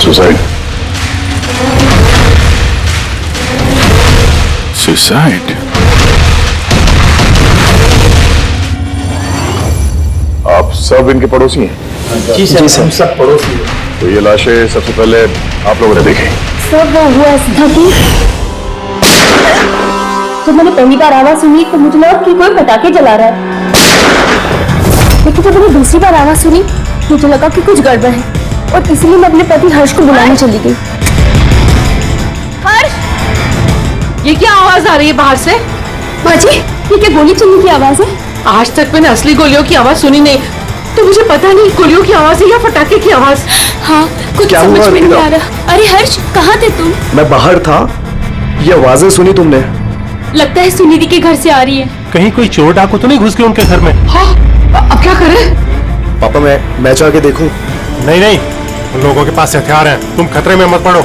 Suicide. Suicide? आप सब इनके पड़ोसी हैं? जी सर, हम सब पड़ोसी हैं। तो ये लाशें सबसे पहले आप लोगों ने देखी? सर वो हुआ था कि जब मैंने पहली बार आवाज सुनी तो मुझे लगा कि कोई पटाखे जला रहा है, लेकिन जब मैंने दूसरी बार आवाज सुनी मुझे लगा कि कुछ गड़बड़ है और इसलिए मैं अपने पति हर्ष को बुलाने चली गई। हर्ष, ये क्या आवाज आ रही है बाहर से? माँ जी, ये क्या गोली चलने की आवाज है? आज तक मैंने असली गोलियों की आवाज सुनी नहीं, तो मुझे पता नहीं गोलियों की आवाज है या पटाखे की आवाज। हाँ, कुछ समझ में नहीं आ रहा। अरे हर्ष, कहाँ थे तुम? मैं बाहर था। ये आवाजें सुनी तुमने? लगता है सुनिधि के घर से आ रही है। कहीं कोई चोर डाकू तो नहीं घुस गए उनके घर में? हाँ, अब क्या करें? पापा मैं जाके देखूं? नहीं नहीं, उन लोगों के पास हथियार हैं, तुम खतरे में मत पड़ो।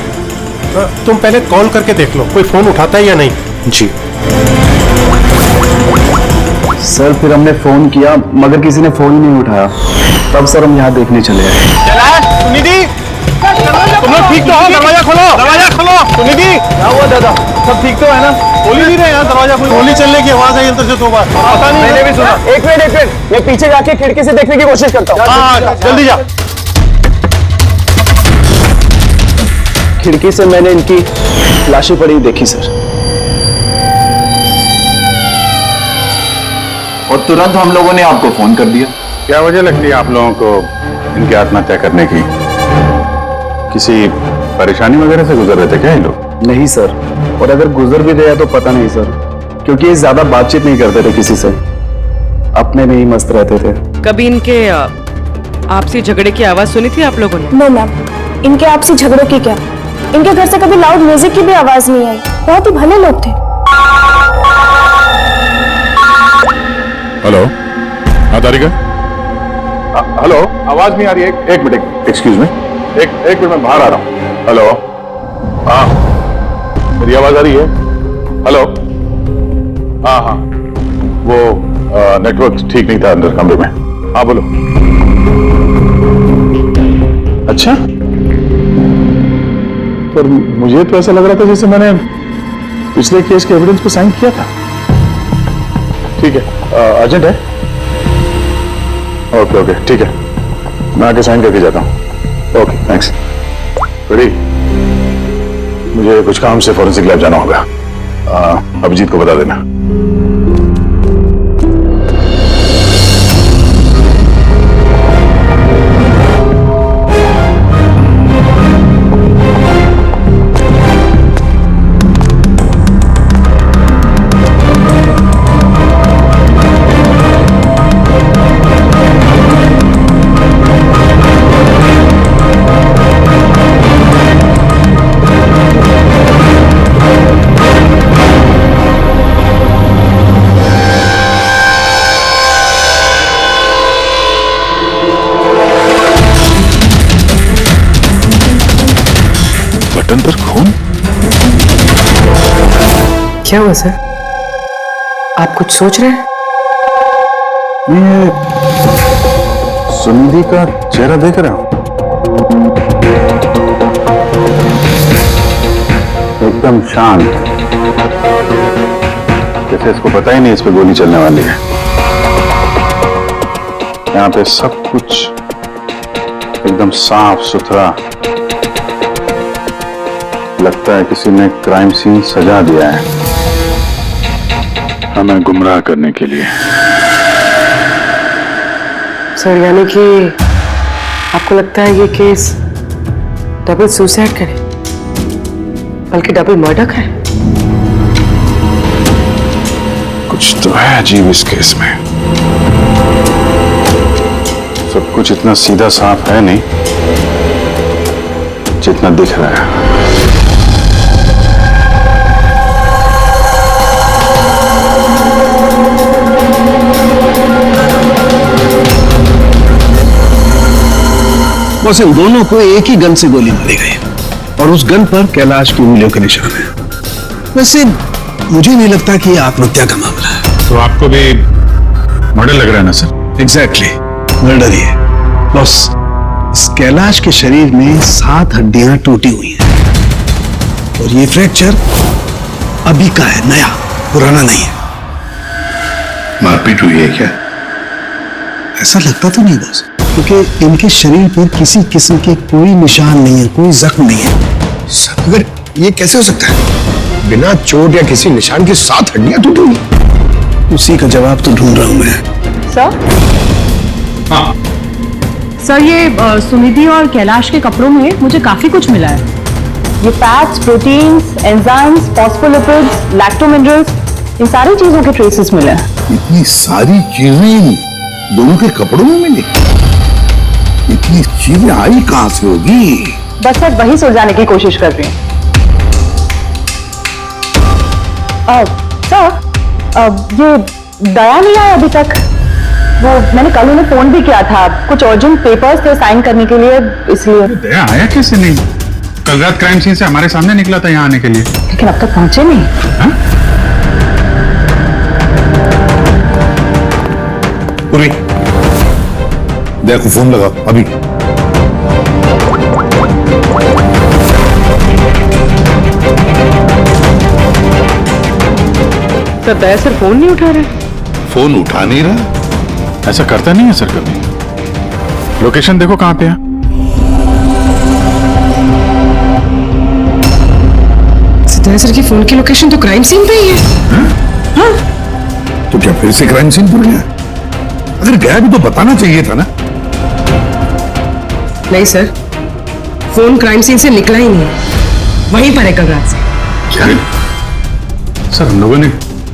तुम पहले कॉल करके देख लो कोई फोन उठाता है या नहीं। जी सर, फिर हमने फोन किया मगर किसी ने फोन ही नहीं उठाया। तब सर हम यहाँ देखने चले आए। सुनिधि, तुम लोग ठीक तो हो? दरवाजा खोलो, दरवाजा खोलो। सुनिधि, क्या हुआ दादा? सब ठीक तो है ना? बोल ही नहीं रहे यहाँ, दरवाजा खोलो। गोली चलने की आवाज आई अंदर से 2 बार। पता नहीं, मैंने भी सुना। एक मिनट, मैं पीछे जाके खिड़की से देखने की कोशिश करता हूँ। हाँ, जल्दी जा। खिड़की से मैंने इनकी लाशें पड़ी देखी सर, और तुरंत हम लोगों ने आपको फोन कर दिया। क्या वजह लगती है आप लोगों को इनकी आत्महत्या करने की? किसी परेशानी वगैरह से गुजर रहे थे क्या ये लोग? नहीं सर, और अगर गुजर भी गया तो पता नहीं सर, क्योंकि ये ज्यादा बातचीत नहीं करते थे किसी से, अपने में ही मस्त रहते थे। कभी इनके आपसी झगड़े की आवाज सुनी थी आप लोगों ने? नो मैम, इनके आपसी झगड़ों की क्या, इनके घर से कभी लाउड म्यूजिक की भी आवाज नहीं आई। बहुत ही भले लोग थे। हेलो, हाँ तारिका? हेलो, आवाज नहीं आ रही है। एक मिनट, एक्सक्यूज मी, एक मिनट, मैं बाहर आ रहा हूँ। हेलो, हाँ मेरी आवाज आ रही है? हेलो, हाँ, वो नेटवर्क ठीक नहीं था अंदर कमरे में। हाँ बोलो। अच्छा, पर मुझे तो ऐसा लग रहा था जैसे मैंने पिछले केस के एविडेंस पे साइन किया था। ठीक है, अर्जेंट है? ओके, ठीक है, मैं आके साइन करके जाता हूँ। Okay, thanks. रेडी? मुझे कुछ काम से फॉरेंसिक लैब जाना होगा। अभिजीत को बता देना। बटन पर खून? क्या हुआ सर? आप कुछ सोच रहे हैं? ये सुनिधि का चेहरा देख रहा हूं, एकदम शांत, जैसे इसको पता ही नहीं इस पे गोली चलने वाली है। यहाँ पे सब कुछ एकदम साफ सुथरा, लगता है किसी ने क्राइम सीन सजा दिया है हमें गुमराह करने के लिए। सर, यानी कि आपको लगता है ये केस डबल सुसाइड करे, बल्कि डबल मर्डर करे? कुछ तो है अजीब इस केस में। सब कुछ इतना सीधा साफ है नहीं जितना दिख रहा है। बस इन दोनों को एक ही गन से गोली मारी गई और उस गन पर कैलाश की उंगलियों के निशान है। वैसे मुझे नहीं लगता कि यह आत्महत्या का मामला है। तो आपको भी मर्डर लग रहा है ना सर? एग्जैक्टली, मर्डर ही है। बस इस कैलाश के शरीर में 7 हड्डियां टूटी हुई हैं और ये फ्रैक्चर अभी का है, नया, पुराना नहीं है। मारपीट हुई है क्या? ऐसा लगता तो नहीं बॉस, क्योंकि इनके शरीर पर किसी किस्म के कोई निशान नहीं है, कोई जख्म नहीं है। सर, मगर ये कैसे हो सकता है? बिना चोट या किसी निशान की 7 हड्डियां टूटी हुई। उसी का जवाब तो ढूंढ रहा हूं मैं। सर हाँ, सर ये सुनिधि और कैलाश के कपड़ों में मुझे काफी कुछ मिला है। ये फैट्स, प्रोटीन्स, एंजाइम्स, फॉस्फोलिपिड्स, लैक्टोमिनरल्स, इन सारी चीजों के ट्रेसेस मिले हैं। इतनी सारी चीजें इन दोनों के कपड़ों में मिली? इतनी चीजें आई कहां से होगी? बस सर वही सुलझाने की कोशिश कर रही हूँ। सर ये दया नहीं आया अभी तक। वो मैंने कल उन्हें फोन भी किया था, कुछ अर्जेंट पेपर्स थे साइन करने के लिए, इसलिए। दया आया कैसे नहीं? कल रात क्राइम सीन से हमारे सामने निकला था यहाँ आने के लिए। लेकिन अब तक पहुंचे नहीं। पूरी, दया को फोन लगा अभी। सर दया सर फोन नहीं उठा रहे। फोन उठा नहीं रहा? ऐसा करता नहीं है सर कभी। लोकेशन देखो कहाँ पे है। दया सर की फोन की लोकेशन तो क्राइम सीन पे ही है। तो क्या फिर से क्राइम सीन पर गया? अगर गया भी तो बताना चाहिए था ना। नहीं सर, फोन क्राइम सीन से निकला ही नहीं है, वहीं पर है कल रात से। क्या? सर हम लोगों ने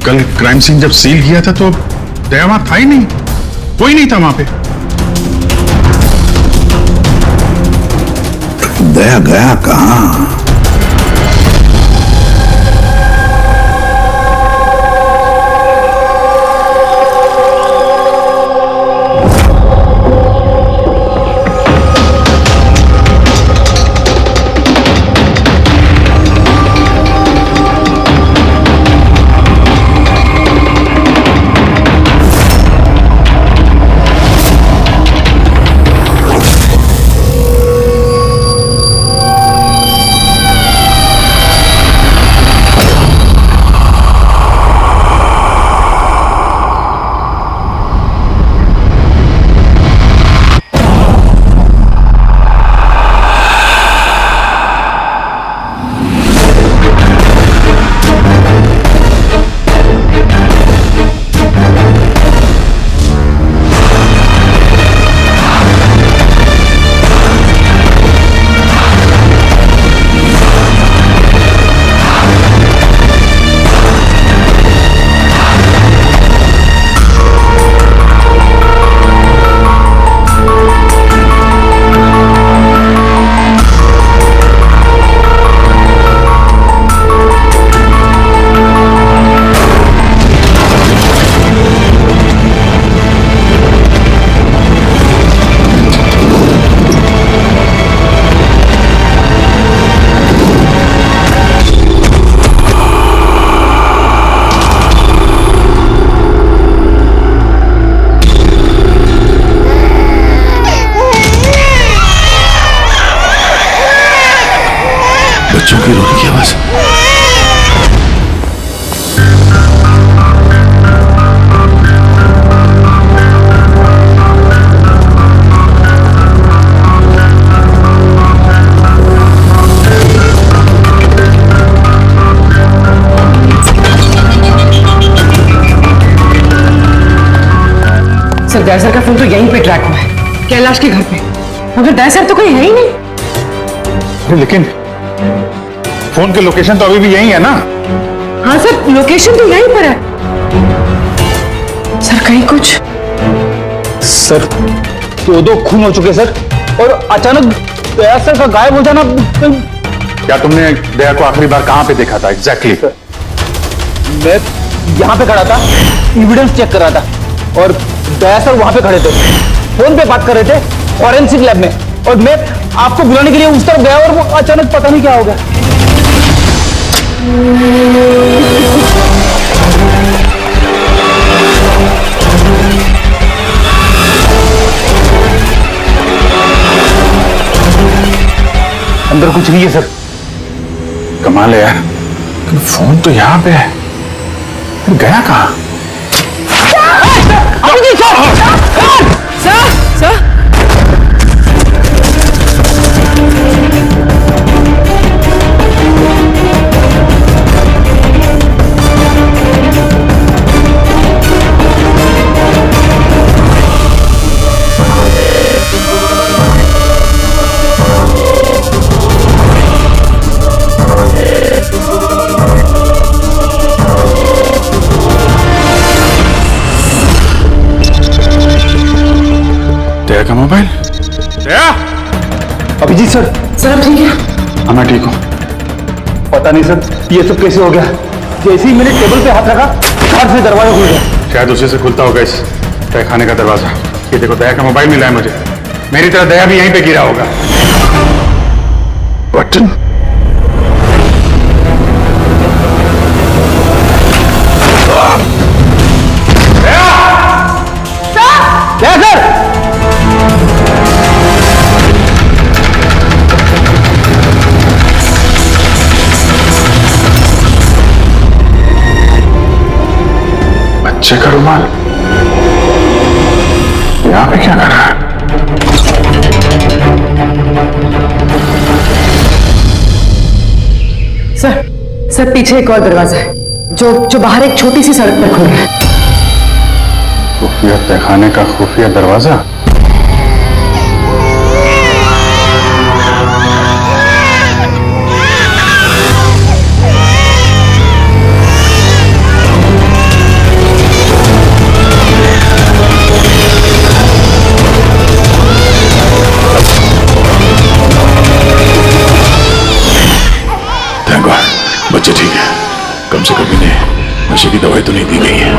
कल क्राइम सीन जब सील किया था तो दया वहां था ही नहीं, कोई नहीं था वहां पे। दया गया कहां? बच्चों की रोने की आवाज। सर दया सर का फोन तो यहीं पे ट्रैक हुआ है, कैलाश के घर पे, मगर दया सर तो कहीं है ही नहीं। लेकिन फोन की लोकेशन तो अभी भी यही है ना? हाँ सर, लोकेशन तो यहीं पर है। सर कहीं कुछ। सर 2 खून हो चुके सर, और अचानक दया सर का गायब हो जाना। क्या तुमने दया को आखिरी बार कहां पे देखा था एग्जैक्टली? मैं यहाँ पे खड़ा था, एविडेंस चेक कर रहा था, और दया सर वहां पे खड़े थे, फोन पे बात कर रहे थे फॉरेंसिक लैब में, और मैं आपको बुलाने के लिए उस तरफ गया और वो अचानक पता नहीं क्या हो गया। अंदर कुछ नहीं है सर। कमाल है यार, लेकिन फोन तो यहाँ पे है, फिर गया कहाँ? दया का मोबाइल? दया! अभिजीत सर। सर ठीक है? हाँ मैं ठीक हूँ। पता नहीं सर, ये सब कैसे हो गया। जैसे ही मैंने टेबल पे हाथ रखा, हाथ से दरवाजा खुल गया। शायद उसी से खुलता होगा इस तहखाने का दरवाजा। ये देखो, दया का मोबाइल मिला है मुझे। मेरी तरह दया भी यहीं पे गिरा होगा। बटन? क्या सर? बच्चे का रुमाल यहाँ पे क्या कर रहा है? सर पीछे एक और दरवाजा है जो बाहर एक छोटी सी सड़क पर खुल रहा है। खुफिया तहखाने का खुफिया दरवाजा? थैंक गॉड, बच्चे ठीक है। कम से कम इन्हें नशे की दवाई तो नहीं दी गई है।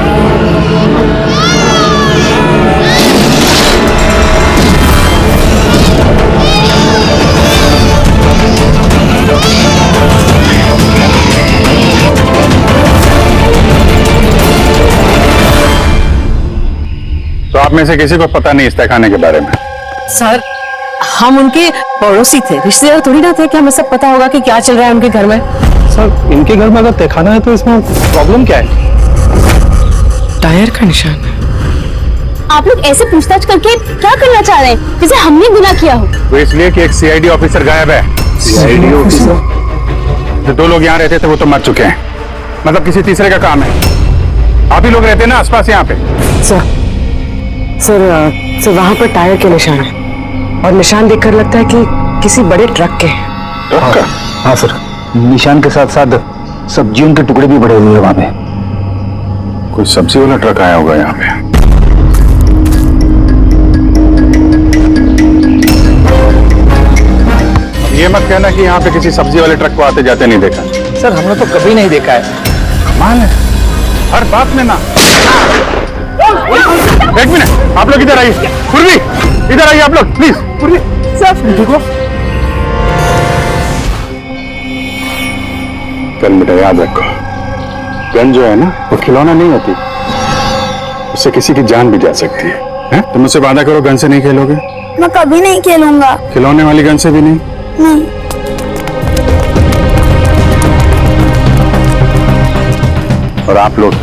तो आप में से किसी को पता नहीं इस तहखाने के बारे में? सर हम उनके पड़ोसी थे, रिश्तेदार थोड़ी ना थे कि हमें सब पता होगा कि क्या चल रहा है उनके घर में। सर इनके घर में अगर तहखाना है तो इसमें प्रॉब्लम क्या है? टायर का निशान है। आप लोग ऐसे पूछताछ करके क्या करना चाह रहे हैं, जैसे हमने गुनाह किया हो? वो इसलिए कि एक सीआईडी ऑफिसर गायब है। CID officer? जो 2 लोग यहाँ रहते थे वो तो मर चुके हैं। मतलब किसी तीसरे का काम है। आप ही लोग रहते हैं ना आसपास यहाँ पे? सर वहां पर टायर के निशान है और निशान देखकर लगता है कि किसी बड़े ट्रक के हैं। ट्रक का? हाँ सर, निशान के साथ साथ सब्जियों के टुकड़े भी बड़े हुए हैं वहां पे। कोई सब्जी वाला ट्रक आया होगा यहाँ पे। ये मत कहना कि यहाँ पे किसी सब्जी वाले ट्रक को आते जाते नहीं देखा। सर हमने तो कभी नहीं देखा है। कमाल है, हर बात में ना। एक मिनट, आप लोग इधर आइए। पूर्वी, इधर आइए आप लोग प्लीज। पूर्वी सर, ठीक हो? कल बेटा याद रखो, गन जो है ना वो खिलौना नहीं होती, उससे किसी की जान भी जा सकती है? तुम मुझसे वादा करो गन से नहीं खेलोगे। मैं कभी नहीं खेलूंगा। खिलौने वाली गन से भी नहीं? नहीं। और आप लोग,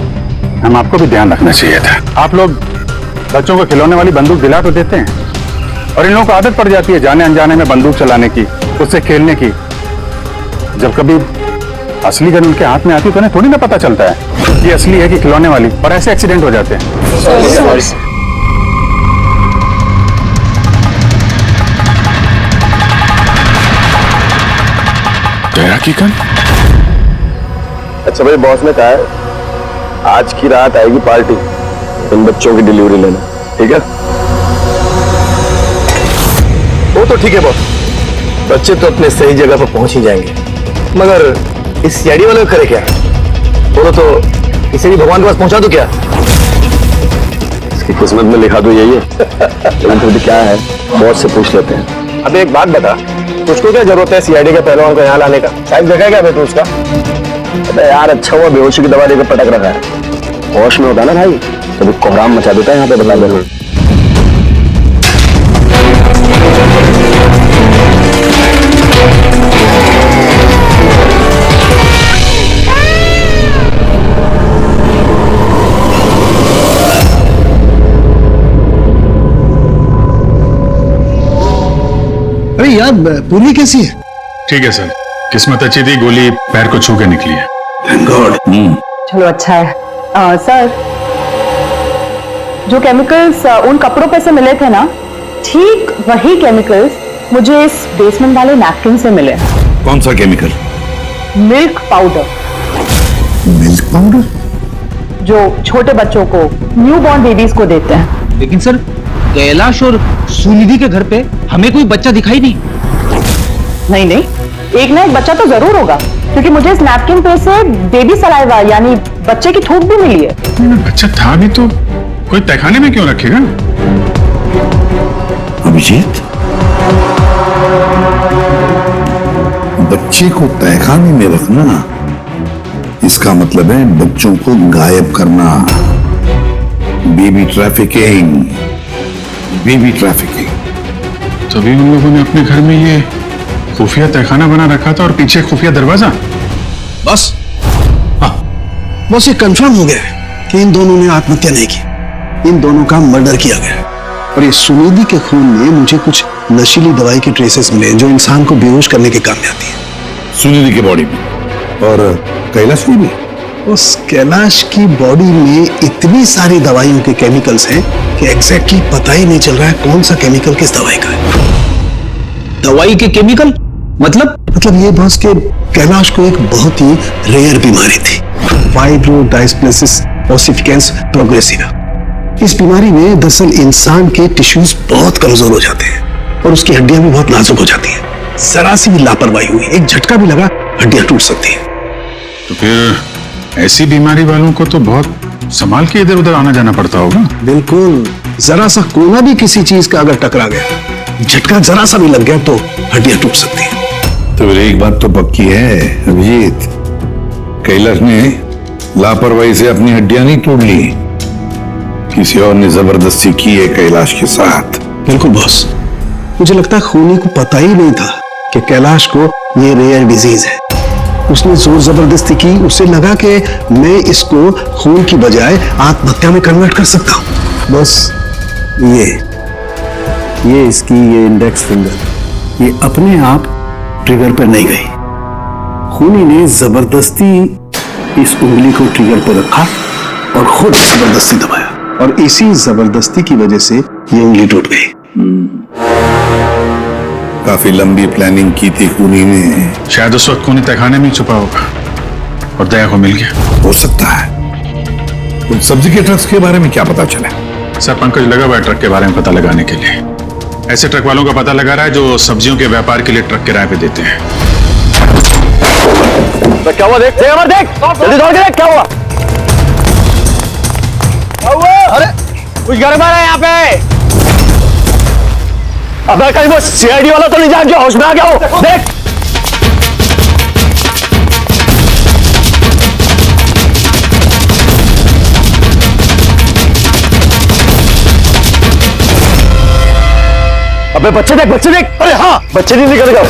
हम आपको भी ध्यान रखना चाहिए था। आप लोग बच्चों को खिलौने वाली बंदूक दिला तो देते हैं और इन लोगों को आदत पड़ जाती है जाने अनजाने में बंदूक चलाने की, उससे खेलने की। जब कभी असली गन उनके हाथ में आती है तो उन्हें थोड़ी ना पता चलता है कि असली है कि खिलौने वाली, और ऐसे एक्सीडेंट हो जाते हैं। दया की गन? अच्छा भाई, बॉस ने कहा है आज की रात आएगी पार्टी, इन बच्चों की डिलीवरी लेना, ठीक है? वो तो ठीक है बॉस, बच्चे तो अपने सही जगह पर पहुंच ही जाएंगे, मगर इस सीआईडी वाले को करे क्या? बोलो तो इसे भी भगवान के पास पहुंचा दो क्या? इसकी किस्मत में लिखा दो यही है। लेकिन फिर भी क्या है, बॉस से पूछ लेते हैं। अब एक बात बता, तुझको क्या जरूरत है सीआईडी के पहलवान को यहाँ लाने का? शायद देखा क्या बेटू उसका? अबे यार अच्छा हुआ बेहोशी की दवा देकर पटक रखा है। होश में होता ना भाई तो कोहराम मचा देता है यहाँ पे, बता दे। पूरी कैसी है? ठीक है सर, किस्मत अच्छी थी, गोली पैर को छू के निकली है। Thank God. चलो अच्छा है। सर, जो केमिकल्स उन कपड़ों पे से मिले थे ना, ठीक वही केमिकल्स मुझे इस बेसमेंट वाले नैपकिन से मिले। कौन सा chemical? Milk powder, milk powder? जो छोटे बच्चों को, न्यू बॉर्न बेबीज को देते हैं। लेकिन सर, कैलाश और सुनिधि के घर पे हमें कोई बच्चा दिखाई नहीं। नहीं नहीं, एक ना एक बच्चा तो जरूर होगा, क्योंकि मुझे इस नैपकिन पे से बेबी सलाइवा यानी बच्चे की थूक भी मिली है। बच्चा था भी तो कोई तहखाने में क्यों रखेगा? अभिजीत, बच्चे को तहखाने में रखना, इसका मतलब है बच्चों को गायब करना। Baby trafficking, baby trafficking. तभी उन लोगों ने अपने घर में ये खुफिया तहखाना बना रखा था और पीछे खुफिया दरवाजा। बस हाँ, बस ये कंफर्म हो गया है कि इन दोनों ने आत्महत्या नहीं की, इन दोनों का मर्डर किया गया। और ये सुनिधि के खून में मुझे कुछ नशीली दवाई के ट्रेसेस मिले जो इंसान को बेहोश करने के काम में आती है। सुनिधि की बॉडी में और कैलाश में भी। उस कैलाश की बॉडी में इतनी सारी दवाइयों के केमिकल्स हैं कि एग्जैक्टली पता ही नहीं चल रहा है कौन सा केमिकल किस दवाई का है। दवाई के केमिकल मतलब ये बॉस के कैलाश को एक बहुत ही रेयर बीमारी थी, फाइब्रोडायस्प्लेसिस ओसिफिकेंस प्रोग्रेसिवा। इस बीमारी में दरअसल इंसान के टिश्यूज बहुत कमजोर हो जाते हैं और उसकी हड्डियां भी बहुत नाजुक हो जाती हैं। जरा सी भी लापरवाही हुई, एक झटका भी लगा, हड्डियां टूट सकती हैं। तो फिर ऐसी बीमारी वालों को तो बहुत संभाल के इधर उधर आना जाना पड़ता होगा। बिल्कुल, जरा सा कोना भी किसी चीज का अगर टकरा गया, झटका जरा सा भी लग गया तो हड्डियां टूट सकती हैं। तो एक बात तो पक्की है अभिजीत, कैलाश ने लापरवाही से अपनी हड्डियां नहीं तोड़ ली, किसी और ने जबरदस्ती की है कैलाश के साथ। बिल्कुल बॉस, मुझे लगता है खूनी को पता ही नहीं था कि कैलाश को ये रेयर डिजीज है। उसने जोर जबरदस्ती की, उसे लगा कि मैं इसको खून की बजाय आत्महत्या में कन्वर्ट कर सकता हूं। बस ये इसकी ये इंडेक्स फिंगर ये अपने आप ट्रिगर पर नहीं गई, खूनी ने जबरदस्ती इस उंगली को ट्रिगर पर रखा और खुद जबरदस्ती दबाया, और इसी जबरदस्ती की वजह से ये उंगली टूट गई। काफी लंबी प्लानिंग की थी खूनी ने। शायद उस वक्त खूनी तहखाने में छुपा होगा और दया को मिल गया। हो सकता है। तो सब्जी के ट्रक्स के बारे में क्या पता चला? सर, पंकज लगा हुआ है ट्रक के बारे में पता लगाने के लिए। ऐसे ट्रक वालों का पता लगा रहा है जो सब्जियों के व्यापार के लिए ट्रक किराए पे देते हैं। तो क्या हुआ? देख अमर, देख जल्दी दौड़ के देख क्या हुआ। अरे कुछ गड़बड़ है यहाँ पे। अबे कहीं वो सीआईडी वाला तो नहीं जान जो होश में आ गया हो। देख अबे बच्चे देख, बच्चे देख। अरे हाँ, बच्चे नहीं निकल गए।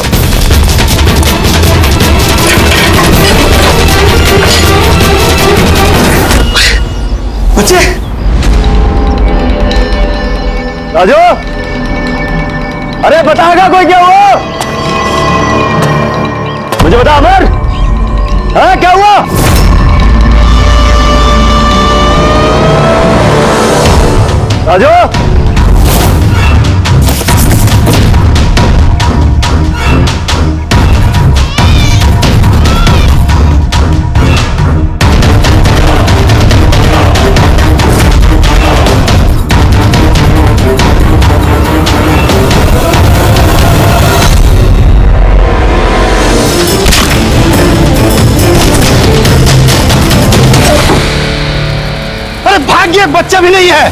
बच्चे राजू, अरे बताएगा कोई क्या हुआ? मुझे बता अमर, हाँ क्या हुआ? राजू, भाग्य बच्चा भी नहीं है।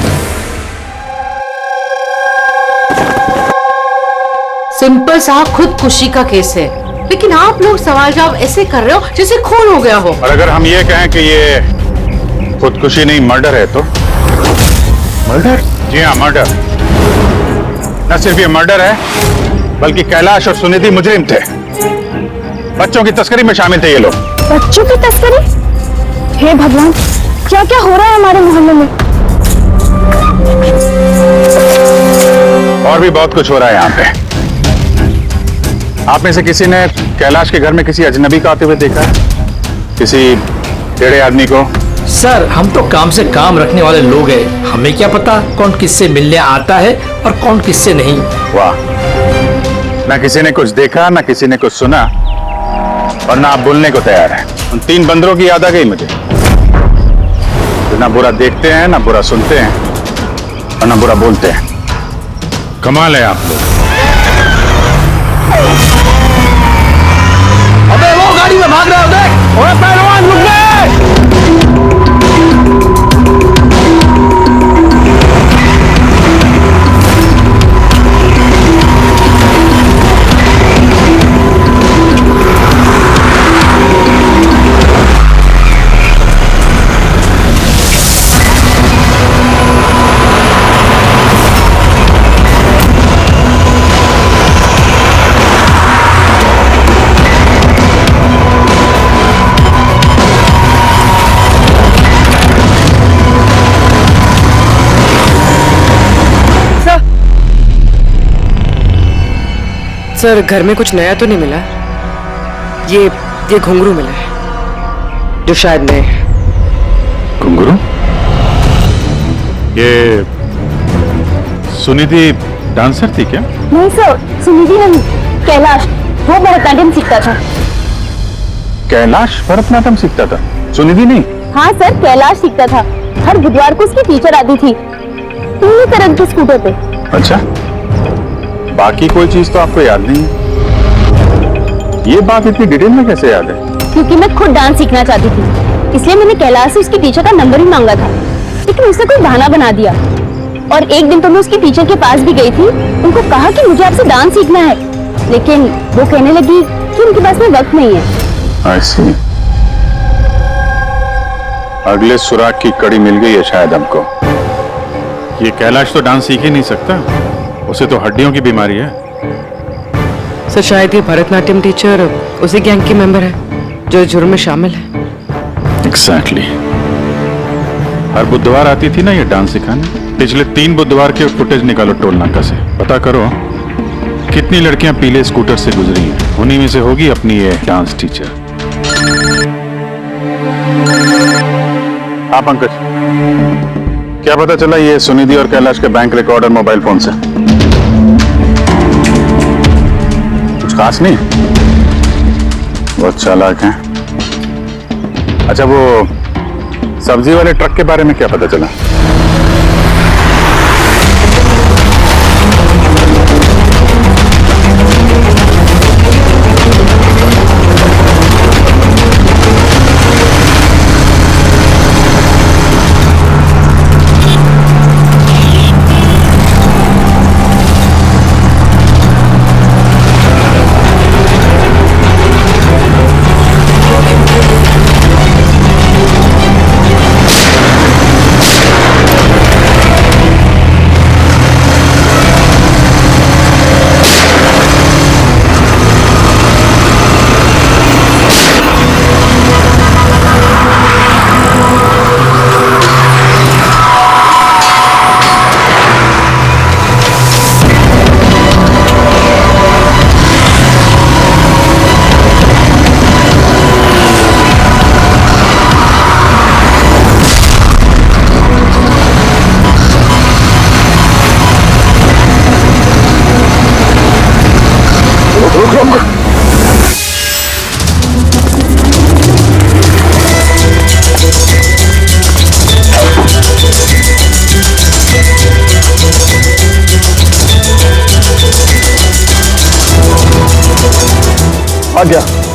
सिंपल सा खुदकुशी का केस है, लेकिन आप लोग सवाल जवाब ऐसे कर रहे हो जैसे खून हो गया हो। और अगर हम ये कहें कि ये खुदकुशी नहीं मर्डर है तो? मर्डर? जी हाँ, मर्डर। न सिर्फ ये मर्डर है बल्कि कैलाश और सुनिधि मुजरिम थे। बच्चों की तस्करी में शामिल थे ये लोग। बच्चों की तस्करी? हे भगवान, क्या क्या हो रहा है हमारे मोहल्ले में? और भी बहुत कुछ हो रहा है यहाँ पे। आप में से किसी ने कैलाश के घर में किसी अजनबी को आते हुए देखा है? किसी टेढ़े आदमी को? सर हम तो काम से काम रखने वाले लोग हैं, हमें क्या पता कौन किससे मिलने आता है और कौन किससे नहीं। वाह, ना किसी ने कुछ देखा, ना किसी ने कुछ सुना, और ना आप बोलने को तैयार हैं। उन 3 बंदरों की याद आ गई मुझे, जो ना बुरा देखते हैं, ना बुरा सुनते हैं, और ना बुरा बोलते हैं। कमाल है आप लोग। अबे वो गाड़ी में भाग रहा है, देख। ओए पहलवान रुक गए। सर घर में कुछ नया तो नहीं मिला? ये घुंघरू मिला है जो शायद नए हैं। घुंघरू? ये सुनिधि डांसर थी क्या? नहीं सर, सुनिधि नहीं, कैलाश, वो भरतनाट्यम सीखता था। कैलाश भरतनाट्यम सीखता था, सुनिधि नहीं? हाँ सर, कैलाश सीखता था। हर बुधवार को उसकी टीचर आती थी, पीले तरंग के स्कूटर पे। अच्छा, बाकी कोई चीज तो आपको याद नहीं है। ये बात इतनी डिटेल में कैसे याद है? क्योंकि मैं खुद डांस सीखना चाहती थी, इसलिए मैंने कैलाश से उसकी टीचर का नंबर ही मांगा था, लेकिन उसने कोई बहाना बना दिया। और एक दिन तो मैं उसकी टीचर के पास भी गई थी, उनको कहा कि मुझे आपसे डांस सीखना है, लेकिन वो कहने लगी कि उनके पास में वक्त नहीं है। I see। अगले सुराग की कड़ी मिल गई है शायद हमको। ये कैलाश तो डांस सीख ही नहीं सकता, उसे तो हड्डियों की बीमारी है। सर शायद ये भरतनाट्यम टीचर उसी गैंग की मेंबर है जो जुर्म में शामिल है। एग्जैक्टली। हर बुधवार आती थी ना ये डांस सिखाने। पिछले 3 बुधवार के फुटेज निकालो टोल नाका से, पता करो कितनी लड़कियां पीले स्कूटर से गुजरी हैं। उन्हीं में से होगी अपनी ये डांस टीचर। हाँ पंकज, क्या पता चला ये सुनिधि और कैलाश के बैंक रिकॉर्ड और मोबाइल फोन से? कुछ खास नहीं, बहुत चालाक हैं। अच्छा, वो सब्जी वाले ट्रक के बारे में क्या पता चला?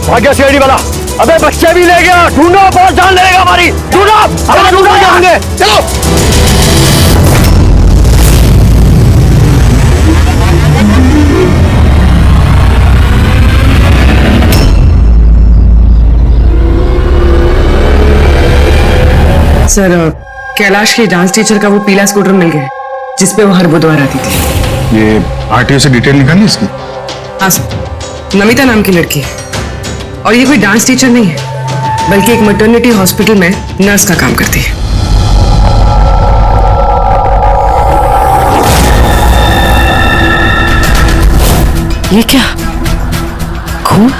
भाग गया सीआईडी वाला। अबे बच्चे भी ले गया, ढूंढो, बहुत जान लेगा हमारी। ढूंढो, हम ढूंढो जाएंगे, चलो। सर कैलाश की डांस टीचर का वो पीला स्कूटर मिल गया जिसपे वो हर बुधवार आती थी। ये आरटीओ से डिटेल निकाली इसकी? हाँ सर, नमिता नाम की लड़की है और ये कोई डांस टीचर नहीं है बल्कि एक मैटरनिटी हॉस्पिटल में नर्स का काम करती है। ये क्या? खून?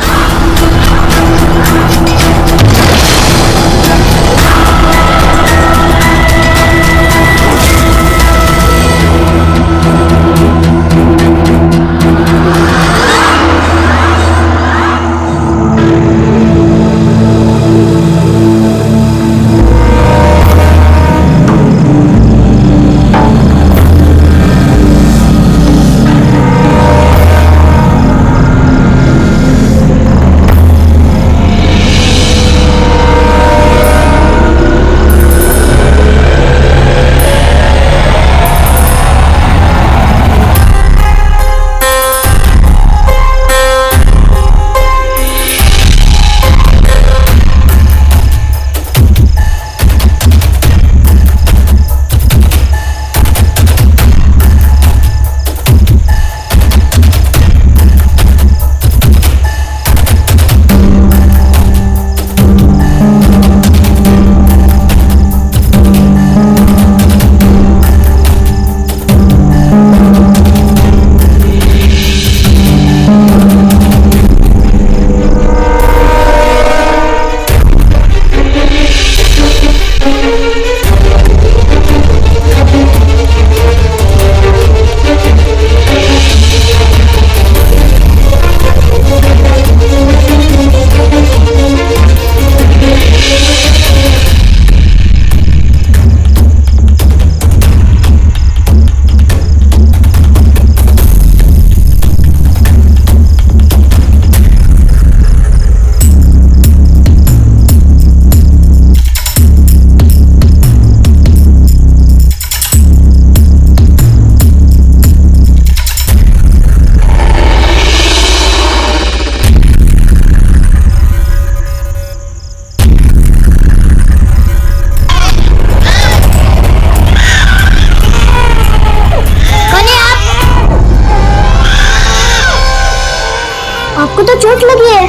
आपको तो चोट लगी है,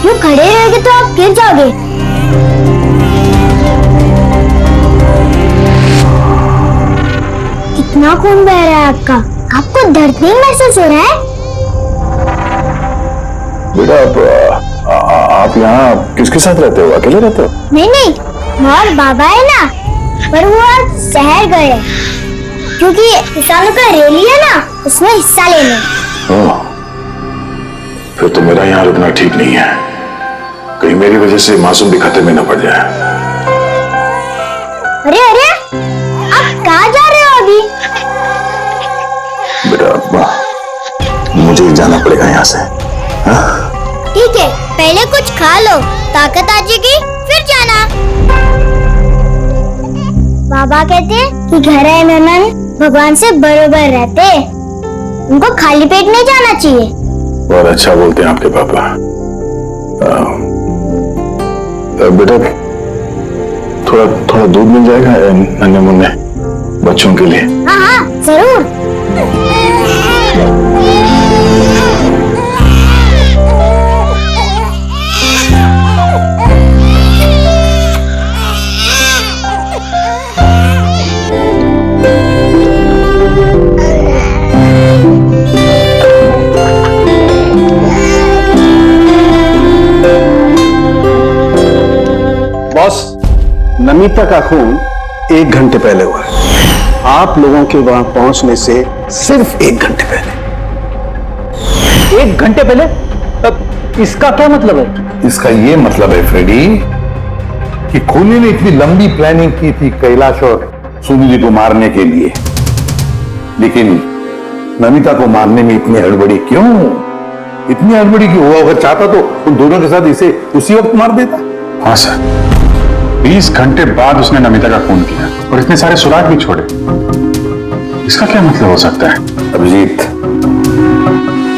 यूँ खड़े रहेंगे तो आप गिर जाओगे। कितना खून बह रहा है आपका, आपको दर्द नहीं महसूस हो रहा है? बेटा आप यहाँ किसके साथ रहते हो, अकेले रहते हो? नहीं नहीं, और बाबा है ना, पर वो आज शहर गए हैं, क्योंकि किसानों का रैली है ना, उसमें हिस्सा लेने। ओह, फिर तो मेरा यहाँ रुकना ठीक नहीं है, कहीं मेरी वजह से मासूम भी खतरे में न पड़ जाए। अरे अरे, आप कहाँ जा रहे हो अभी? बेटा मुझे जाना पड़ेगा यहाँ से। ठीक है, पहले कुछ खा लो, ताकत आ जाएगी फिर जाना। बाबा कहते हैं कि घर आए मेहमान भगवान से बरोबर रहते, उनको खाली पेट नहीं जाना चाहिए। बहुत अच्छा बोलते हैं आपके पापा। बेटा थोड़ा थोड़ा दूध मिल जाएगा नन्हे मुन्ने बच्चों के लिए? हाँ हाँ जरूर। बॉस, नमिता का खून 1 घंटे पहले हुआ है, आप लोगों के वहां पहुंचने से सिर्फ 1 घंटे पहले। 1 घंटे पहले? तब इसका क्या मतलब है? इसका ये मतलब है फ्रेडी कि खूनी ने इतनी लंबी प्लानिंग की थी कैलाश और सुनीति को मारने के लिए, लेकिन नमिता को मारने में इतनी हड़बड़ी क्यों? इतनी हड़बड़ी क्यों? वो अगर चाहता तो उन दोनों के साथ इसे उसी वक्त मार देता। हाँ सर, 20 घंटे बाद उसने नमिता का खून किया और इतने सारे सुराग भी छोड़े। इसका क्या मतलब हो सकता है? अभिजीत,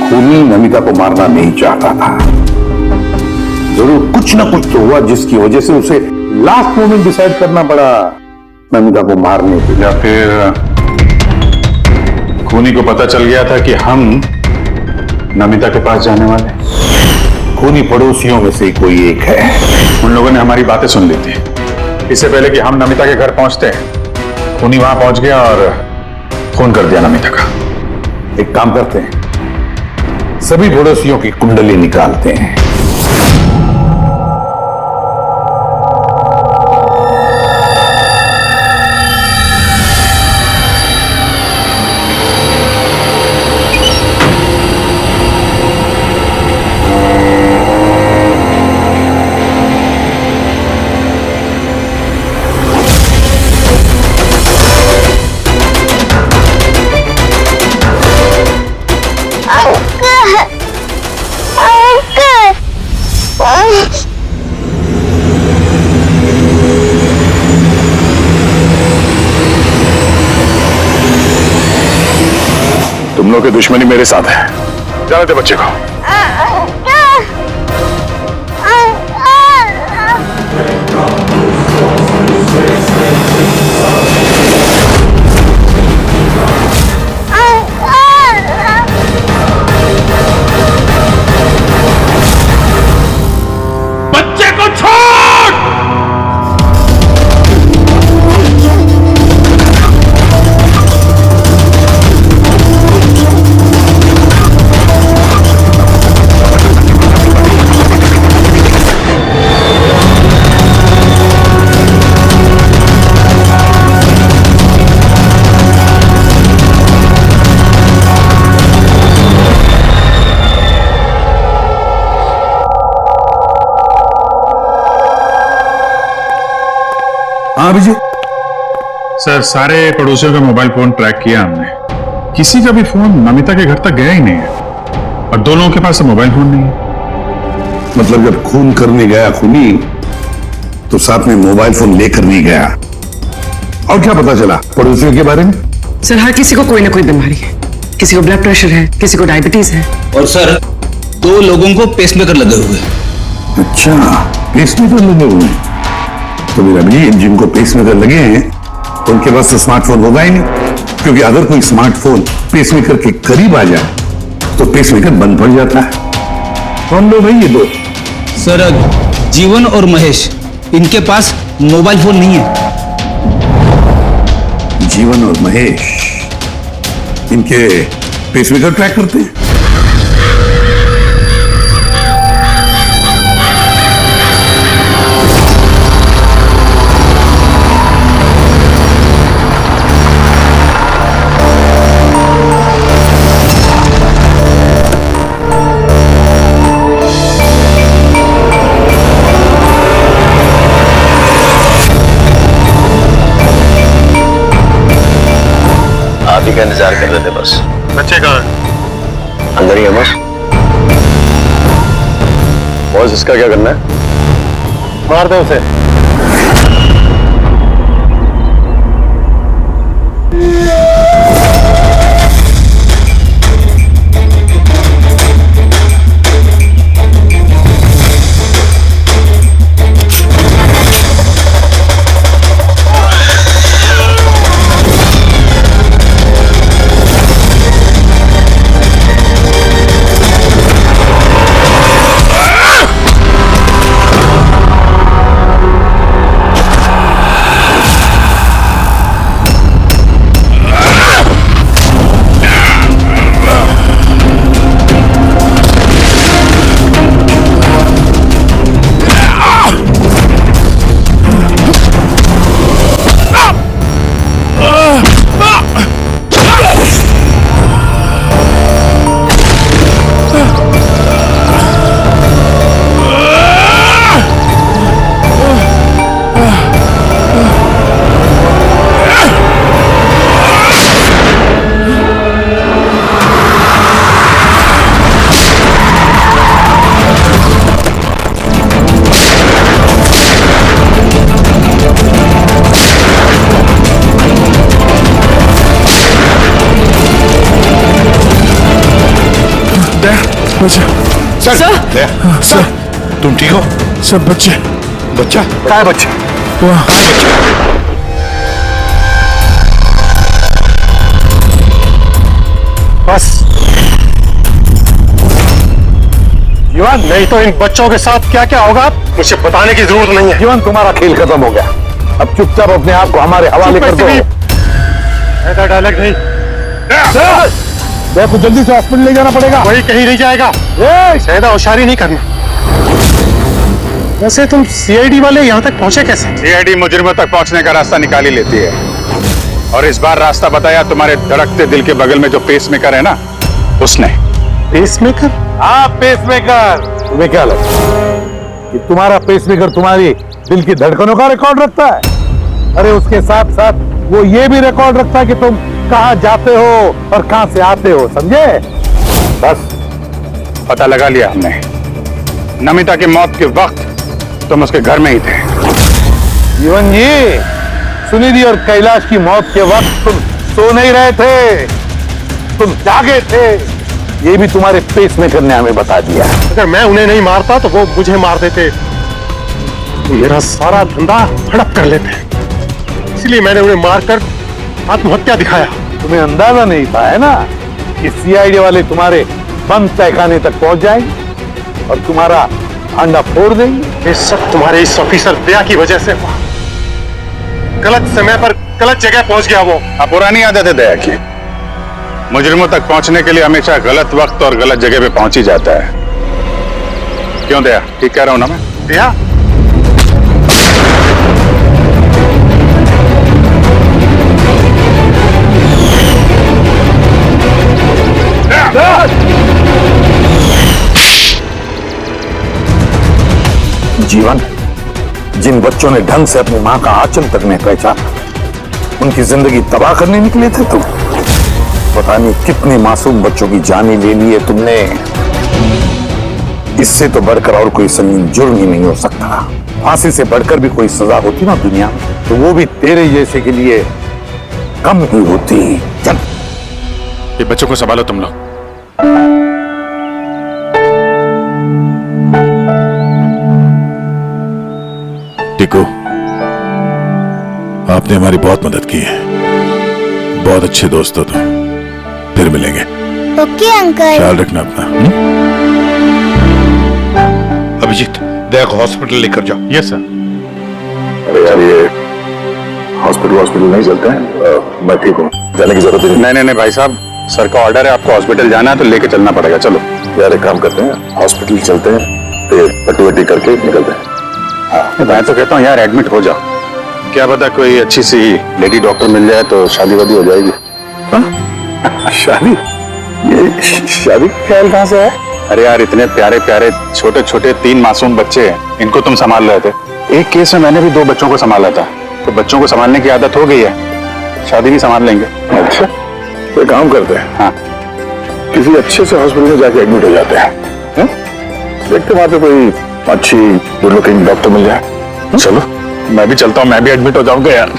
खूनी नमिता को मारना नहीं चाहता था, जरूर कुछ ना कुछ तो हुआ जिसकी वजह से उसे लास्ट मोमेंट डिसाइड करना पड़ा नमिता को मारने के लिए। या फिर खूनी को पता चल गया था कि हम नमिता के पास जाने वाले। खूनी पड़ोसियों में से कोई एक है। उन लोगों ने हमारी बातें सुन ली थी, इससे पहले कि हम नमिता के घर पहुंचते खूनी वहां पहुंच गया और खून कर दिया नमिता का। एक काम करते हैं, सभी पड़ोसियों की कुंडली निकालते हैं। तुम लोग की दुश्मनी मेरे साथ है। जाने दे बच्चे को। बच्चे को छोड़। हाँ अभिजीत। सर, सारे पड़ोसियों का मोबाइल फोन ट्रैक किया हमने, किसी का भी फोन नमिता के घर तक गया ही नहीं है, और दोनों के पास मोबाइल फोन नहीं है। मतलब जब खून करने गया खूनी तो साथ में मोबाइल फोन लेकर नहीं गया। और क्या पता चला पड़ोसियों के बारे में? सर हर किसी को कोई ना कोई बीमारी है, किसी को ब्लड प्रेशर है, किसी को डायबिटीज है। और सर 2 लोगों को पेसमेकर लगे हुए। अच्छा, पेसमेकर लगे हुए हैं। तो मेरा भी जिनको पेसमेकर लगे हैं उनके पास तो स्मार्टफोन होगा ही नहीं, क्योंकि अगर कोई स्मार्टफोन पेसमेकर के करीब आ जाए तो पेसमेकर बंद पड़ जाता है। कौन लोग हैं ये 2? सर जीवन और महेश, इनके पास मोबाइल फोन नहीं है। जीवन और महेश इनके पेसमेकर ट्रैक करते हैं। आप ही का इंतजार कर रहे थे बस। बच्चे कहाँ हैं? अंदर ही है बस। बॉस, इसका क्या करना है? मार दो उसे। सर, तुम ठीक हो? सब बच्चे। बच्चा कहाँ है? बच्चे बस युवा, नहीं तो इन बच्चों के साथ क्या क्या होगा मुझे बताने की जरूरत नहीं है। जीवन, तुम्हारा खेल खत्म हो गया। अब चुपचाप अपने आप को हमारे हवाले कर दो। ऐसा डायलॉग नहीं। देखो जल्दी से हॉस्पिटल ले जाना पड़ेगा। वही कहीं नहीं जाएगा, ज्यादा होशियारी नहीं करना। वैसे तुम सीआईडी वाले यहाँ तक पहुंचे कैसे? सीआईडी मुजरिमों तक पहुंचने का रास्ता निकाल ही लेती है, और इस बार रास्ता बताया तुम्हारे धड़कते दिल के बगल में जो पेसमेकर है ना, उसने। पेसमेकर? हाँ, पेसमेकर। तुम्हें क्या लगता है कि तुम्हारा पेसमेकर तुम्हारी दिल की धड़कनों का रिकॉर्ड रखता है? अरे उसके साथ साथ वो ये भी रिकॉर्ड रखता है कि तुम कहां जाते हो और कहां से आते हो, समझे? बस पता लगा लिया हमने। नमिता की मौत के वक्त तुम उसके घर में ही थे। जीवन जी, सुनिधि और कैलाश की मौत के वक्त तुम सो नहीं रहे थे, तुम जागे थे। ये भी तुम्हारे पेसमेकर ने हमें बता दिया। अगर मैं उन्हें नहीं मारता तो वो मुझे मार देते, मेरा सारा धंधा हड़प कर लेते, इसलिए मैंने उन्हें मारकर आत्महत्या दिखाया। तुम्हें अंदाजा नहीं था, है ना, कि सीआईडी वाले तुम्हारे बंद तहखाने तक पहुंच जाएंगे और तुम्हारा अंडा फोड़ देंगे। ये सब तुम्हारे इस ऑफिसर दया की वजह से हुआ। गलत समय पर गलत जगह पहुंच गया वो। अब पुरानी आदत है दया की, मुजरिमों तक पहुंचने के लिए हमेशा गलत वक्त और गलत जगह पे पहुंच ही जाता है। क्यों दया, ठीक कह रहा हूं ना मैं? दया? जीवन, जिन बच्चों ने ढंग से अपनी मां का आंचल तक नहीं पहचाना, उनकी जिंदगी तबाह करने निकले थे तुम। पता नहीं कितने मासूम बच्चों की जानें ले ली है तुमने। इससे तो बढ़कर और कोई संगीन जुर्म ही नहीं हो सकता। फांसी से बढ़कर भी कोई सजा होती ना दुनिया में, तो वो भी तेरे जैसे के लिए कम ही होती। चल, ये बच्चों को संभालो तुम लोग। टिकू, आपने हमारी बहुत मदद की है, बहुत अच्छे दोस्त हो तुम। फिर मिलेंगे। Okay uncle. ख्याल रखना अपना। अभिजीत, दया को हॉस्पिटल लेकर जाओ। Yes sir. अरे यार, ये हॉस्पिटल नहीं चलते हैं। मैं ठीक हूँ, जाने की जरूरत नहीं। नहीं भाई साहब, सर का ऑर्डर है, आपको हॉस्पिटल जाना है तो लेके चलना पड़ेगा। चलो यार, एक काम करते हैं, हॉस्पिटल चलते हैं, फिर पट्टी करके निकलते हैं। हाँ, मैं तो कहता हूँ यार एडमिट हो जाओ। क्या पता कोई अच्छी सी लेडी डॉक्टर मिल जाए तो शादी वादी हो जाएगी। शादी? ये शादी ख्याल कहाँ से है? अरे यार, इतने प्यारे प्यारे छोटे छोटे 3 मासूम बच्चे हैं, इनको तुम संभाल रहे थे। एक केस में मैंने भी 2 बच्चों को संभाला था, तो बच्चों को संभालने की आदत हो गई है, शादी भी संभाल लेंगे। अच्छा, तो एक काम करते हैं, हाँ, किसी अच्छे से हॉस्पिटल में जाके एडमिट हो जाते हैं। देखते वहां पे कोई अच्छी गुड लुकिंग डॉक्टर मिल जाए। चलो मैं भी चलता हूँ, मैं भी एडमिट हो जाऊंगा यार।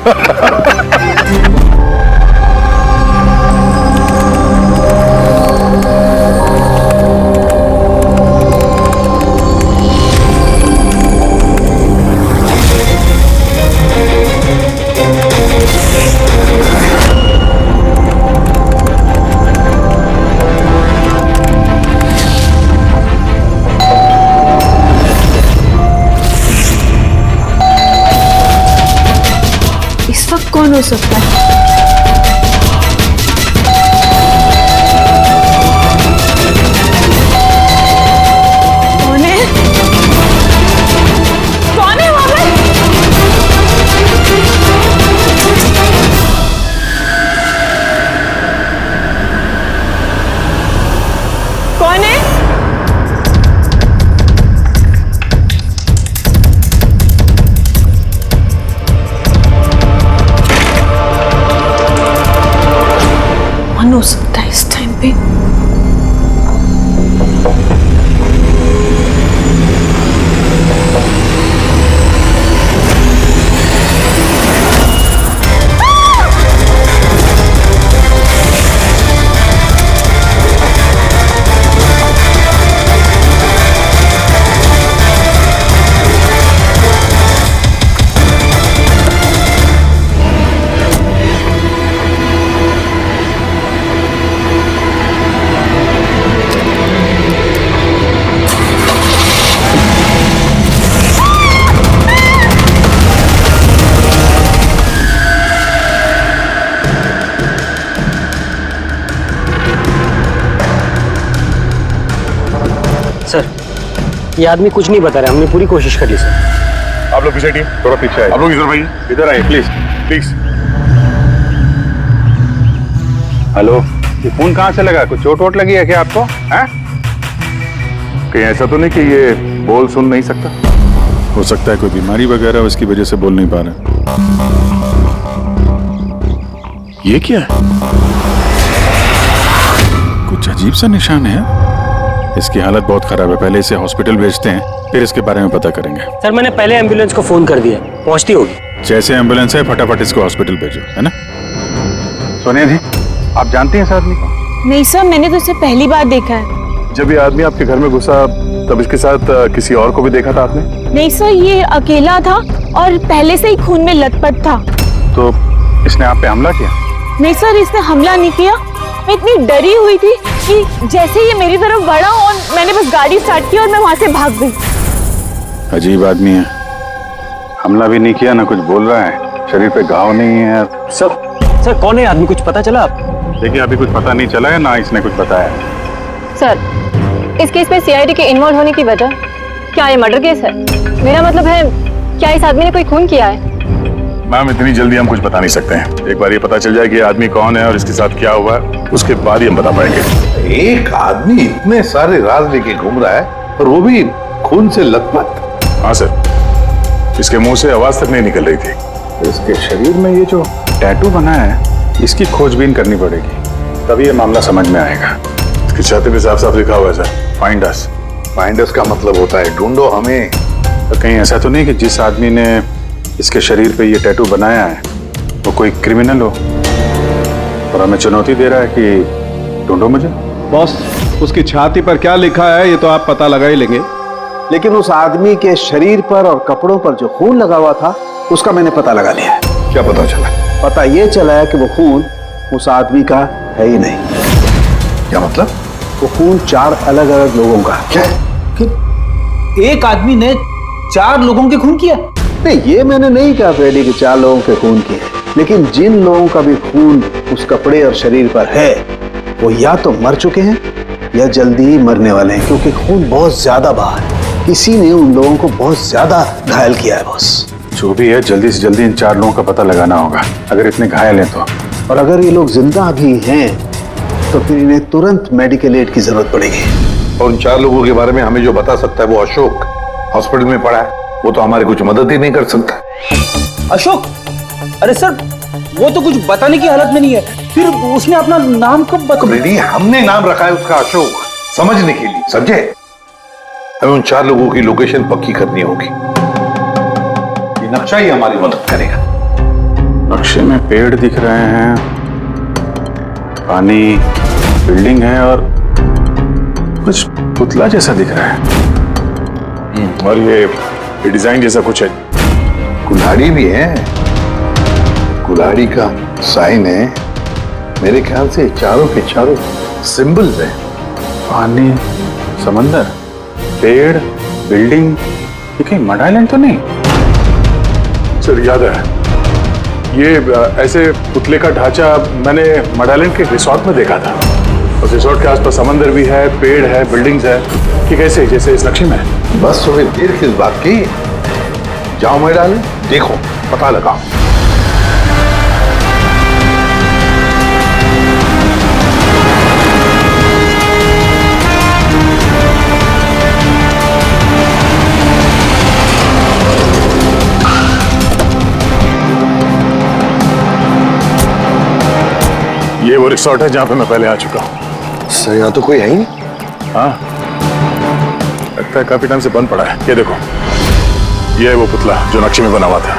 कौन हो सकता है? कौन है? कौन है वहां पे? कौन है? सर, ये आदमी कुछ नहीं बता रहा, हमने पूरी कोशिश करी सर। आप लोग पीछे टीम, थोड़ा पीछे आइए। आप लोग इधर भाई, इधर आइए प्लीज। प्लीज। हेलो, ये फोन कहाँ से लगा? कुछ चोट वोट लगी है क्या आपको? हैं? कहीं ऐसा तो नहीं कि ये बोल सुन नहीं सकता? हो सकता है कोई बीमारी वगैरह उसकी वजह से बोल नहीं पा रहा। ये क्या है? कुछ अजीब सा निशान है। इसकी हालत बहुत खराब है, पहले इसे हॉस्पिटल भेजते हैं, फिर इसके बारे में पता करेंगे। सर मैंने पहले एम्बुलेंस को फोन कर दिया, पहुंचती होगी। जैसे एम्बुलेंस है फटाफट इसको हॉस्पिटल भेजो, है ना? सोनिया जी, आप जानती हैं इस आदमी को? नहीं सर, मैंने तो इसे पहली बार देखा है। जब ये आदमी आपके घर में घुसा तब इसके साथ किसी और को भी देखा था आपने? नहीं सर, ये अकेला था और पहले से ही खून में लथपथ था। तो इसने आप पे हमला किया? नहीं सर, इसने हमला नहीं किया। मैं इतनी डरी हुई थी कि जैसे ये मेरी तरफ बढ़ा और मैंने बस गाड़ी स्टार्ट की और मैं वहां से भाग गई। अजीब आदमी है। हमला भी नहीं किया, ना कुछ बोल रहा है, शरीर पे घाव नहीं है। सर कौन है आदमी, कुछ पता चला आप? देखिए अभी कुछ पता नहीं चला है, ना इसने कुछ बताया। सर, इस केस में सीआईडी के इन्वॉल्व होने की वजह क्या ये मर्डर केस है? मेरा मतलब है, क्या इस आदमी ने कोई खून किया है? मैम, इतनी जल्दी हम कुछ बता नहीं सकते हैं। एक बार ये पता चल जाए कि ये आदमी कौन है और इसके साथ क्या हुआ है, उसके बाद ही हम बता पाएंगे। एक आदमी इतने सारे राज लेके घूम रहा है और वो भी खून से लथपथ। हाँ सर, इसके मुंह से आवाज तक नहीं निकल रही थी। इसके शरीर में ये जो टैटू बना है, इसकी खोजबीन करनी पड़ेगी, तभी ये मामला समझ में आएगा। इसकी छाती पे साफ साफ लिखा हुआ है sir, find us. Find us का मतलब होता है ढूंढो हमें। तो कहीं ऐसा तो नहीं कि जिस आदमी ने इसके शरीर पे ये टैटू बनाया है वो कोई क्रिमिनल हो और हमें चुनौती दे रहा है कि ढूंढो मुझे? बॉस, उसकी छाती पर क्या लिखा है ये तो आप पता लगा ही लेंगे, लेकिन उस आदमी के शरीर पर और कपड़ों पर जो खून लगा हुआ था उसका मैंने पता लगा लिया है। क्या पता चला? पता ये चला है कि वो खून उस आदमी का है ही नहीं। क्या मतलब? वो खून 4 अलग अलग लोगों का। क्या? एक आदमी ने 4 लोगों के खून किया? नहीं, ये मैंने नहीं कहा फ्रेडी कि 4 लोगों के खून किए, लेकिन जिन लोगों का भी खून उस कपड़े और शरीर पर है वो या तो मर चुके हैं या जल्दी ही मरने वाले हैं, क्योंकि खून बहुत ज्यादा बहा है। किसी ने उन लोगों को बहुत ज्यादा घायल किया है बॉस। जो भी है जल्दी से जल्दी इन 4 लोगों का पता लगाना होगा, अगर इतने घायल हैं तो। और अगर ये लोग जिंदा भी हैं तो फिर इन्हें तुरंत मेडिकल एड की जरूरत पड़ेगी। और उन 4 लोगों के बारे में हमें जो बता सकता है वो अशोक हॉस्पिटल में पड़ा है, वो तो हमारी कुछ मदद ही नहीं कर सकता। अशोक? अरे सर, वो तो कुछ बताने की हालत में नहीं है, फिर उसने अपना नाम कब बता? हमने नाम रखा है उसका अशोक, समझने के लिए। समझे? हमें उन 4 लोगों की लोकेशन पक्की करनी होगी। ये नक्शा ही हमारी मदद करेगा। नक्शे में पेड़ दिख रहे हैं, पानी, बिल्डिंग है और कुछ पुतला जैसा दिख रहा है। और ये डिजाइन जैसा कुछ है। कुल्हाड़ी भी है, कुल्हाड़ी का साइन है। मेरे ख्याल से चारों के चारों सिंबल्स हैं। पानी, समंदर, पेड़, बिल्डिंग, ये कहीं मड आइलैंड तो नहीं? सर याद है, ये ऐसे पुतले का ढांचा मैंने मड आइलैंड के रिसोर्ट में देखा था। उस रिसोर्ट के आसपास समंदर भी है, पेड़ है, बिल्डिंग्स है। कि कैसे जैसे इस नक्शे में? बस तुम्हें देर किस बात की? जाओ मैं डाले, देखो, पता लगाओ। ये वो रिसोर्ट है जहां पे मैं पहले आ चुका हूं। सर, यहाँ तो कोई है ही नहीं। हाँ, लगता है काफी टाइम से बंद पड़ा है। ये देखो, ये है वो पुतला जो नक्शे में बना हुआ था।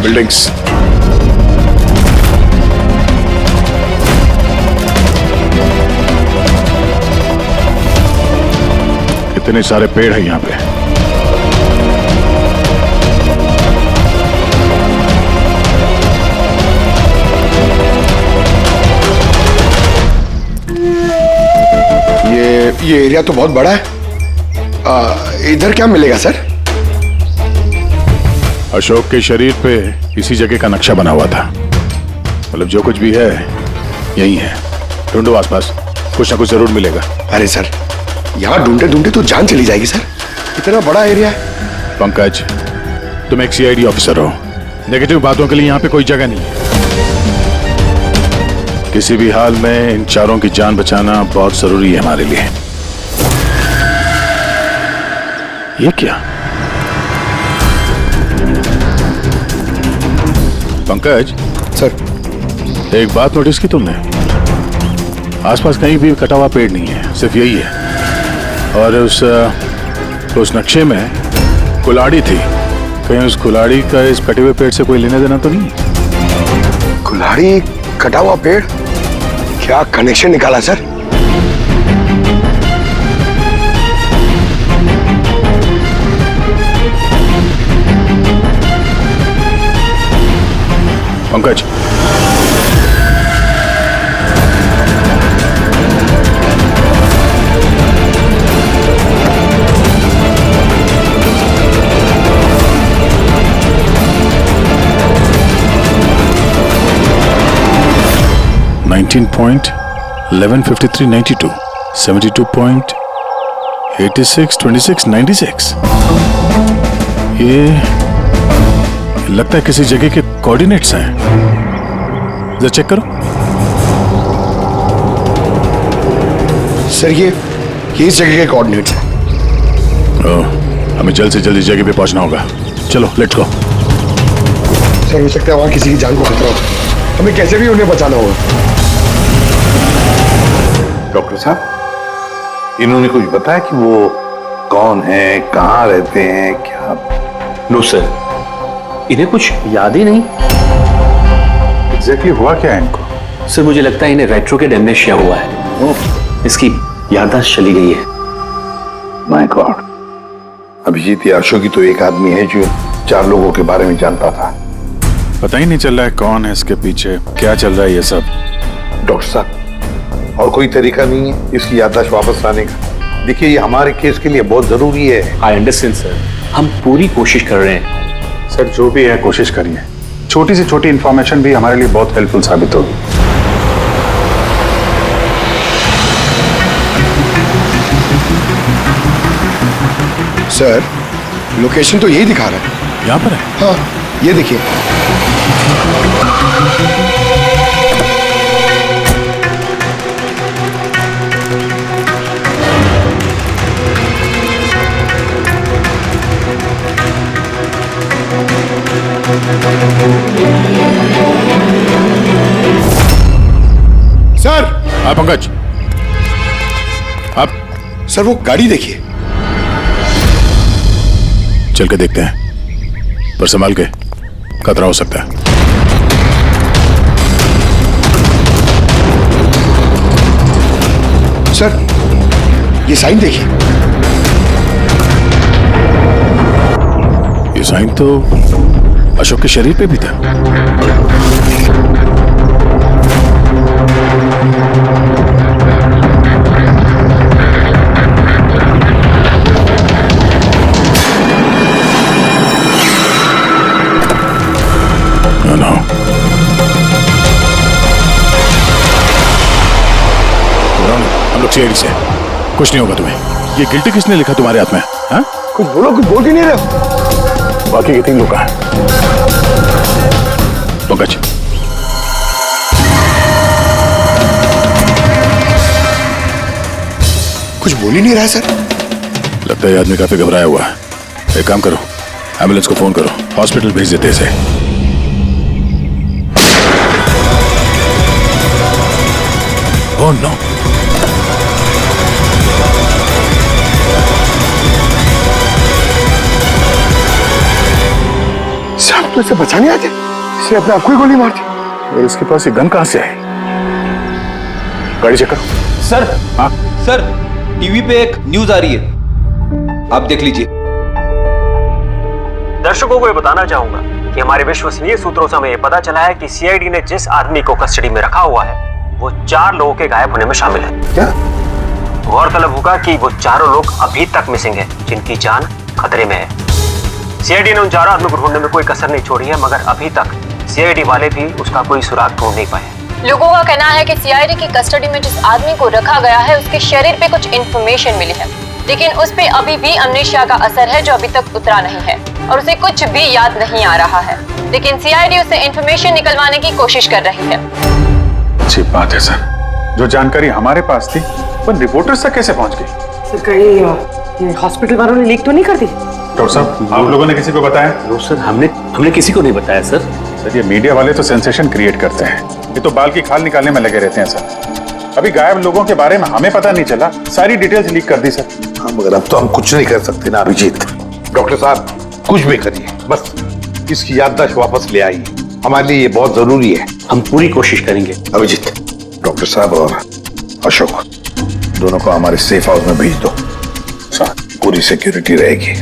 बिल्डिंग्स, कितने सारे पेड़ हैं यहाँ पे। ये एरिया तो बहुत बड़ा है। इधर क्या मिलेगा सर? अशोक के शरीर पे इसी जगह का नक्शा बना हुआ था। मतलब जो कुछ भी है यही है। ढूंढो आसपास, कुछ ना कुछ जरूर मिलेगा। अरे सर, यहाँ ढूंढते ढूंढते तो जान चली जाएगी सर, इतना बड़ा एरिया है। पंकज, तुम एक सीआईडी ऑफिसर हो, नेगेटिव बातों के लिए यहाँ पे कोई जगह नहीं है। किसी भी हाल में इन चारों की जान बचाना बहुत जरूरी है हमारे लिए। ये क्या? पंकज सर, एक बात नोटिस की तुमने? आसपास कहीं भी कटा हुआ पेड़ नहीं है, सिर्फ यही है। और उस नक्शे में कुल्हाड़ी थी, कहीं उस कुल्हाड़ी का इस कटे हुए पेड़ से कोई लेना देना तो नहीं? कुल्हाड़ी, कटा हुआ पेड़, क्या कनेक्शन निकाला सर? पंकज, $19.1153.92, 72.862696। ये लगता है किसी जगह के कोऑर्डिनेट्स हैं। जरा चेक करो। सर, ये इस जगह के कोऑर्डिनेट्स हैं। हमें जल्द से जल्द इस जगह पे पहुंचना होगा। चलो, लेट्स गो। सर, हो सकता है वहां किसी की जान को खतरा हो, हमें कैसे भी उन्हें बचाना होगा। डॉक्टर साहब, इन्होंने कुछ बताया कि वो कौन है, कहाँ रहते हैं, क्या? नो सर, इन्हें कुछ याद ही नहीं। एग्जैक्टली हुआ क्या है इनको? सर, मुझे लगता है इन्हें रेट्रोकेड एमनेशिया हुआ है। इसकी याददाश्त चली गई है। माय गॉड, अभिजीत याशो की तो एक आदमी है जो 4 लोगों के बारे में जानता था। पता ही नहीं चल रहा है कौन है इसके पीछे, क्या चल रहा है ये सब। डॉक्टर साहब, और कोई तरीका नहीं है इसकी याददाश्त वापस लाने का? देखिए, ये हमारे केस के लिए बहुत जरूरी है। आई अंडरस्टैंड सर, हम पूरी कोशिश कर रहे हैं। सर, जो भी है कोशिश करिए, छोटी से छोटी इंफॉर्मेशन भी हमारे लिए बहुत हेल्पफुल साबित होगी। सर, लोकेशन तो यही दिखा रहा है। यहाँ पर है? हाँ, ये देखिए। सर! हाँ पंकज, आप? सर, वो गाड़ी देखिए। चल के देखते हैं, पर संभाल के, खतरा हो सकता है। सर, ये साइन देखिए। ये साइन तो अशोक के शरीर पे भी था। No. हम लोग सीआईडी से, कुछ नहीं होगा तुम्हें। ये गिल्टी किसने लिखा तुम्हारे हाथ में? हाँ? कुछ बोलो, कुछ बोल के नहीं रहे। बाकी के 3 लोग कहाँ हैं? पंकज, कुछ बोल ही नहीं रहा है सर। लगता है ये आदमी काफी घबराया हुआ है। एक काम करो, एम्बुलेंस को फोन करो, हॉस्पिटल भेज देते इसे। Oh no! साहब, तो इसे बचाने आते, इसने अपने आप को ही गोली मार दी। और इसके पास ये गन कहाँ से आई? गाड़ी चेक करो। सर, हाँ? सर, टीवी पे एक न्यूज आ रही है, आप देख लीजिए। दर्शकों को ये बताना चाहूंगा कि हमारे विश्वसनीय सूत्रों से हमें ये पता चला है कि सीआईडी ने जिस आदमी को कस्टडी में रखा हुआ है वो 4 लोगों के गायब होने में शामिल है। क्या? गौरतलब होगा कि वो चारों लोग अभी तक मिसिंग हैं, जिनकी जान खतरे में है। सीआईडी ने उन चारों आदमियों को ढूंढने में कोई कसर नहीं छोड़ी है, मगर अभी तक सीआईडी वाले भी उसका कोई सुराग ढूंढ नहीं पाए। लोगों का कहना है कि सीआईडी की कस्टडी में जिस आदमी को रखा गया है उसके शरीर पे कुछ इंफॉर्मेशन मिली है, लेकिन उस पे अभी भी अमनेशिया का असर है जो अभी तक उतरा नहीं है और उसे कुछ भी याद नहीं आ रहा है। लेकिन सीआईडी उसे इंफॉर्मेशन निकलवाने की कोशिश कर रही है। अच्छी बात है सर, जो जानकारी हमारे पास थी वो रिपोर्टर्स तक कैसे पहुंच गई? सर कहीं हॉस्पिटल वालों ने लीक तो नहीं कर दी? डॉक्टर साहब, आप लोगों ने किसी को बताया? नो सर, हमने किसी को नहीं बताया सर। सर, ये मीडिया वाले तो सेंसेशन क्रिएट करते हैं, ये तो बाल की खाल निकालने में लगे रहते हैं सर। अभी गायब लोगों के बारे में हमें पता नहीं चला, सारी डिटेल्स लीक कर दी सर। हाँ, मगर अब तो हम कुछ नहीं कर सकते ना अभिजीत। डॉक्टर साहब कुछ भी करिए, बस इसकी याददाश्त वापस ले आइए, हमारे लिए ये बहुत जरूरी है। हम पूरी कोशिश करेंगे। अभिजीत, डॉक्टर साहब और अशोक दोनों को हमारे सेफ हाउस में भेज दो, पूरी सिक्योरिटी रहेगी।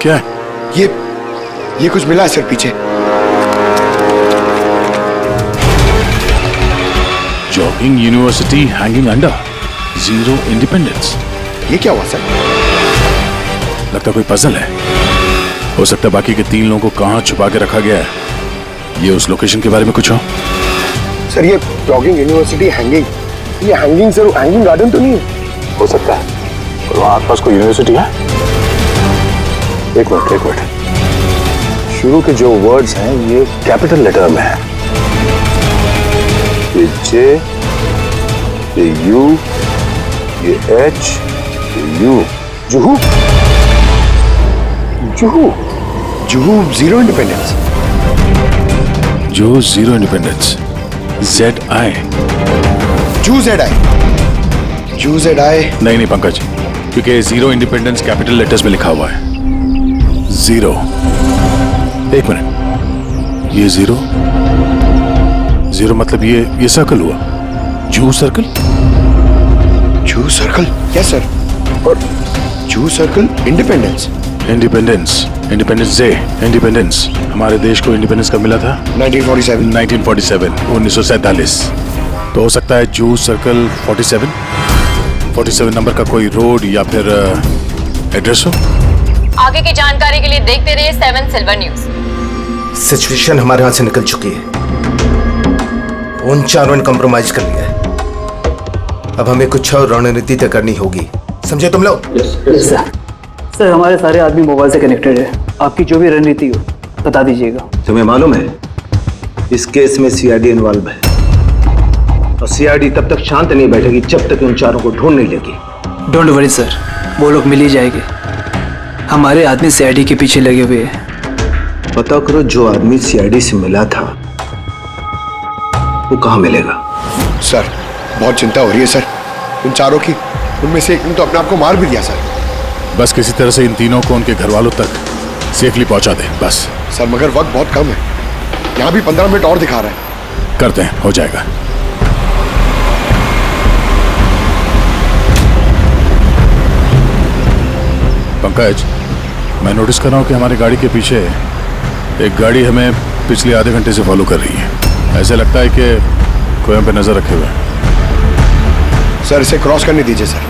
क्या है? ये कुछ मिला है सर पीछे। Jogging university hanging under, zero independence. ये क्या हुआ सर? लगता कोई पजल है। हो सकता है बाकी के 3 लोगों को कहां छुपा के रखा गया है। ये उस लोकेशन के बारे में कुछ हो? सर ये जॉगिंग यूनिवर्सिटी हैंगिंग, ये हैंगिंग सर हैंगिंग गार्डन तो नहीं है? हो सकता है। और वहां आसपास कोई यूनिवर्सिटी है? एक मिनट, शुरू के जो वर्ड्स हैं ये कैपिटल लेटर में है। ये जे, ये यू, ये एच, ये you. Juhu, Juhu, Juhu zero independence. जो जीरो इंडिपेंडेंस, ZI। जू ZI। नहीं पंकज, क्योंकि जीरो इंडिपेंडेंस कैपिटल लेटर्स में लिखा हुआ है। जीरो, एक मिनट, ये जीरो मतलब ये सर्कल हुआ, जू सर्कल। जू सर्कल? Yes sir. और जू सर्कल इंडिपेंडेंस डे। इंडिपेंडेंस हमारे देश को इंडिपेंडेंस कब मिला था? 1947। 1947। तो हो सकता है जू सर्कल 47 नंबर का कोई रोड या फिर एड्रेस हो। आगे की जानकारी के लिए देखते रहिए 7 सिल्वर न्यूज। सिचुएशन हमारे हाथ से निकल चुकी है, उन चारों ने कंप्रोमाइज कर लिया है। अब हमें कुछ और रणनीति तय करनी होगी, समझे तुम लोग? सर हमारे सारे आदमी मोबाइल से कनेक्टेड है, आपकी जो भी रणनीति हो बता दीजिएगा। तुम्हें मालूम है इस केस में सीआईडी इन्वॉल्व है, और सीआईडी तब तक शांत नहीं बैठेगी जब तक उन चारों को ढूंढ नहीं लेगी। डोंट वरी सर, वो लोग मिल ही जाएंगे। हमारे आदमी सीआईडी के पीछे लगे हुए हैं। पता करो जो आदमी सीआईडी से मिला था वो कहाँ मिलेगा। सर बहुत चिंता हो रही है सर, उन चारों की। उनमें से एक ने तो अपने आप को मार भी दिया सर। बस किसी तरह से इन तीनों को उनके घर वालों तक सेफली पहुंचा दे बस। सर मगर वक्त बहुत कम है, यहाँ भी 15 मिनट और दिखा रहा है। करते हैं, हो जाएगा। पंकज, मैं नोटिस कर रहा हूँ कि हमारी गाड़ी के पीछे एक गाड़ी हमें पिछले आधे घंटे से फॉलो कर रही है। ऐसे लगता है कि कोई हम पे नजर रखे हुए है। सर इसे क्रॉस करने दीजिए सर,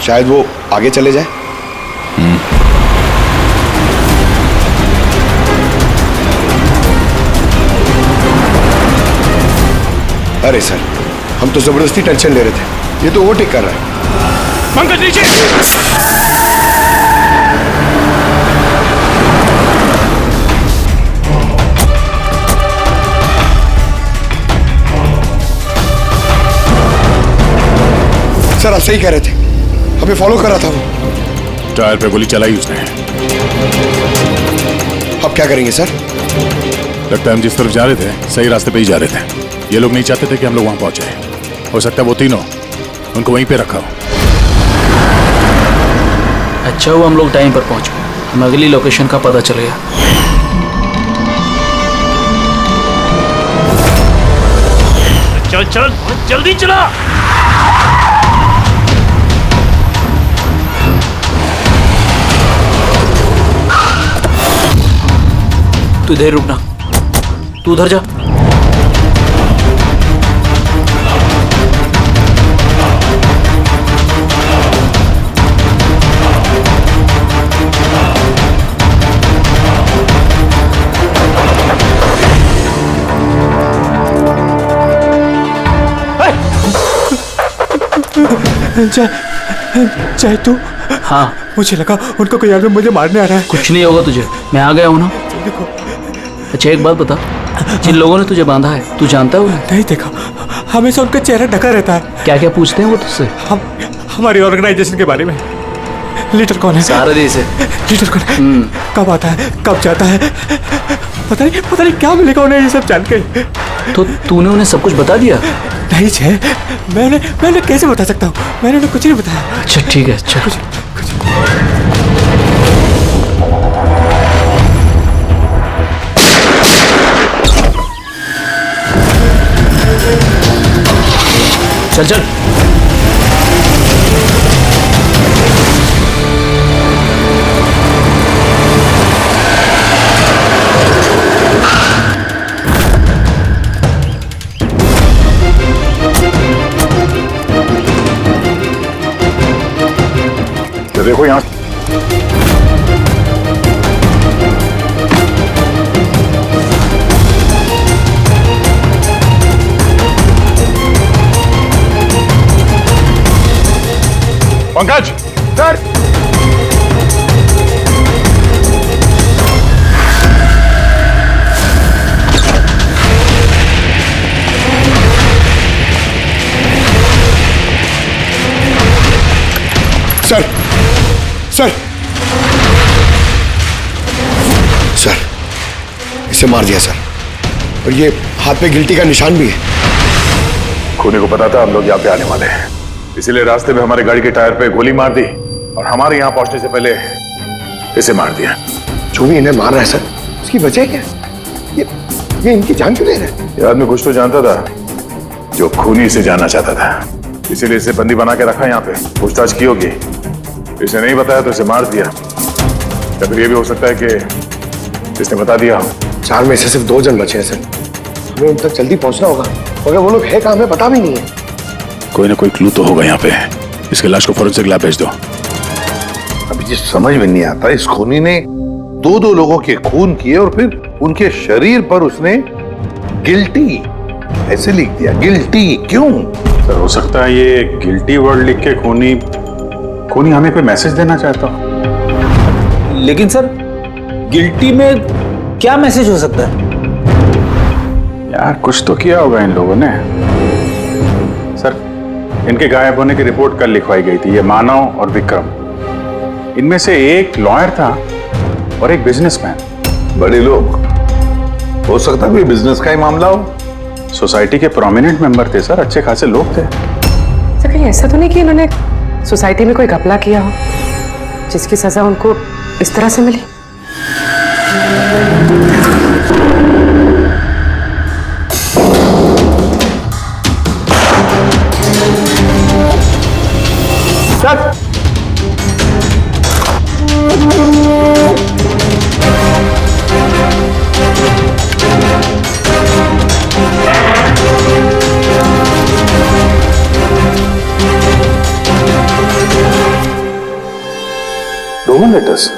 शायद वो आगे चले जाए। अरे सर हम तो जबरदस्ती टेंशन ले रहे थे, ये तो ओवरटेक कर रहा है। पंकज नीचे। सर आप सही कह रहे थे, हमें फॉलो कर रहा था वो। टायर पे गोली चलाई उसने। अब क्या करेंगे सर? लगता है हम जिस तरफ जा रहे थे सही रास्ते पे ही जा रहे थे। ये लोग नहीं चाहते थे कि हम लोग वहां पहुंचे। हो सकता है वो तीनों उनको वहीं पे रखा हो। अच्छा हुआ हम लोग टाइम पर पहुंच गए, हम अगली लोकेशन का पता चल गया। चल चल जल्दी चला। तू इधर रुकना, तू उधर जा। चाहे तू। हाँ, मुझे लगा उनको कोई आदमी मुझे मारने आ रहा है। कुछ नहीं होगा तुझे, मैं आ गया हूँ ना। अच्छा एक बात बता, जिन लोगों ने तुझे बांधा है तू जानता है उन्हें? नहीं देखा, हमेशा उनका चेहरा ढका रहता है। क्या क्या पूछते हैं वो तुझसे? हमारी ऑर्गेनाइजेशन के बारे में। लीडर कौन है? सारा देश है। लीडर कौन है? कब आता है, कब जाता है? पता नहीं क्या मिलेगा उन्हें ये सब जान के। तो तूने उन्हें सब कुछ बता दिया? नहीं छे, मैंने कैसे बता सकता हूँ? मैंने उन्हें कुछ नहीं बताया। अच्छा ठीक है, अच्छा कुछ चल चल। देखो यहाँ Pankaj sir. Sir sir sir, इसे मार दिया सर, और ये हाथ पे गिल्टी का निशान भी है। खूनी को पता था हम लोग यहाँ पे आने वाले हैं, इसीलिए रास्ते में हमारे गाड़ी के टायर पे गोली मार दी और हमारे यहाँ पहुंचने से पहले इसे मार दिया। जो भी इन्हें मार रहा है सर, उसकी वजह क्या? ये इनकी जान क्यों ले रहा है? ये आदमी कुछ तो जानता था जो खूनी इसे जानना चाहता था, इसीलिए इसे बंदी बना के रखा यहाँ पे। पूछताछ की होगी, इसे नहीं बताया तो इसे मार दिया, या फिर ये भी हो सकता है कि इसने बता दिया। 4 में से सिर्फ 2 जन बचे हैं सर, हमें उन तक जल्दी पहुंचना होगा, मगर वो लोग है कहाँ हमें पता भी नहीं है। कोई ना कोई क्लू तो होगा यहाँ पे। इसके लाश को फोरेंसिक लैब भेज दो। अभी ये समझ में नहीं आता, इस खूनी ने 2 लोगों के खून किए और फिर उनके शरीर पर उसने गिल्टी ऐसे लिख दिया। गिल्टी क्यों? सर हो सकता है ये गिल्टी वर्ड लिख के खूनी हमें कोई मैसेज देना चाहता हो। लेकिन सर गिल्टी में क्या मैसेज हो सकता है? यार कुछ तो किया होगा इन लोगों ने। सर इनके गायब होने की रिपोर्ट कल लिखवाई गई थी। ये मानव और विक्रम, इनमें से एक लॉयर था और एक बिजनेसमैन। बड़े लोग, हो सकता है कोई बिजनेस का ही मामला हो। सोसाइटी के प्रोमिनेंट मेंबर थे सर, अच्छे खासे लोग थे। सर कहीं ऐसा तो नहीं कि इन्होंने सोसाइटी में कोई घपला किया हो जिसकी सजा उनको इस तरह से मिली? Sir Roman letters?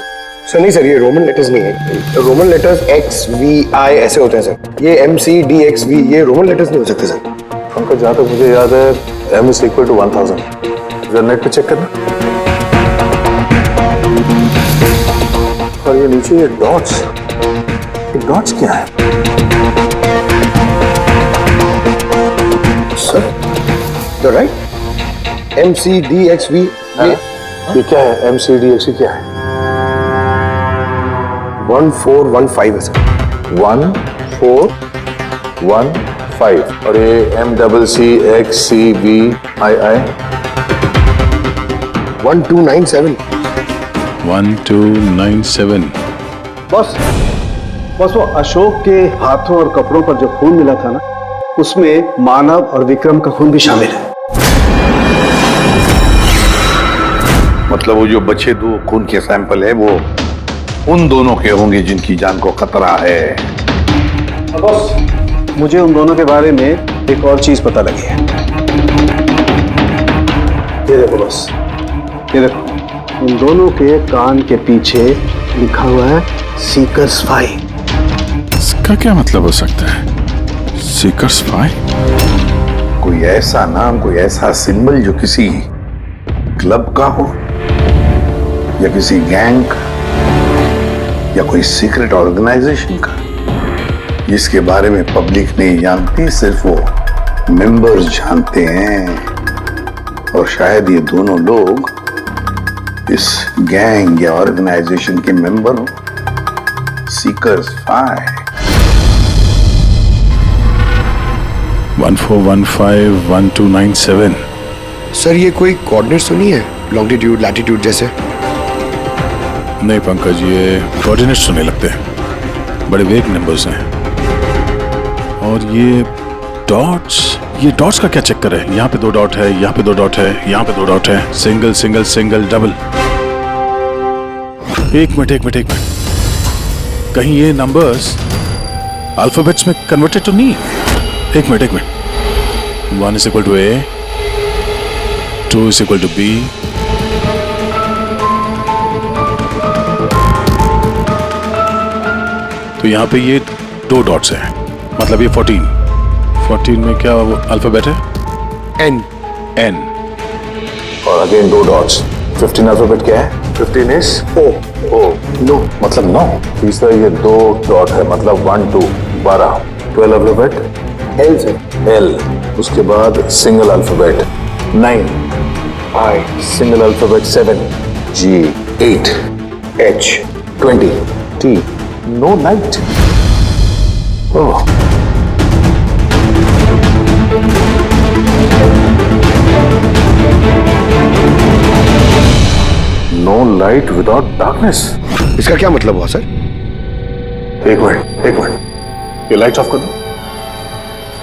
सर नहीं सर, ये रोमन लेटर्स नहीं है। रोमन लेटर्स XVI ऐसे होते हैं सर, ये MCDXV ये रोमन लेटर्स नहीं हो सकते सर। पंकज जहाँ तक मुझे याद है M is equal to 1000। जरा नेट पे चेक करना। और ये नीचे ये डॉट्स क्या है? सर द राइट MCDXV ये क्या है? MCDXV क्या है? 1415 है सर। 1415 और ये MCCXCVII 1297। 1297। बस वो अशोक के हाथों और कपड़ों पर जो खून मिला था ना, उसमें मानव और विक्रम का खून भी शामिल है। मतलब वो जो बचे दो खून के सैंपल है वो उन दोनों के होंगे जिनकी जान को खतरा है। बॉस, मुझे उन दोनों के बारे में एक और चीज पता लगी है। ये देखो बॉस, ये देखो, उन दोनों के कान के पीछे लिखा हुआ है सीकर्स 5। इसका क्या मतलब हो सकता है? सीकर्स 5? कोई ऐसा नाम, कोई ऐसा सिंबल जो किसी क्लब का हो या किसी गैंग का या कोई सीक्रेट ऑर्गेनाइजेशन का, जिसके बारे में पब्लिक नहीं जानती, सिर्फ वो मेंबर्स जानते हैं। और शायद ये दोनों लोग इस गैंग या ऑर्गेनाइजेशन के मेंबर हो। सीकर्स 5। 14151297। सर ये कोई कोऑर्डिनेट्स तो नहीं है, लॉन्गिट्यूड लैटिट्यूड जैसे? नहीं पंकज, ये कोऑर्डिनेट्स सुनने लगते हैं, बड़े वेग नंबर्स हैं। और ये डॉट्स का क्या चक्कर है? यहाँ पे 2 डॉट है, यहाँ पे 2 डॉट है, यहाँ पे 2 डॉट है, सिंगल सिंगल सिंगल डबल। एक मिनट, कहीं ये नंबर्स अल्फाबेट्स में कन्वर्टेड तो नहीं? एक minute. 1 is equal to A, 2 is equal to B, तो यहाँ पे ये 2 डॉट्स हैं, मतलब ये 14 में क्या वो अल्फाबेट है? N। और अगेन 2 डॉट्स। 15 अल्फाबेट क्या है? 15 इज O। नो मतलब 9। तीसरा ये 2 डॉट है, मतलब 1 2 12। 12 अल्फाबेट L। उसके बाद single alphabet 9, I single alphabet 7, G 8, H 20, T no night. Oh, no light without darkness. इसका क्या मतलब हुआ सर? एक मिनट, ये लाइट ऑफ कर दो।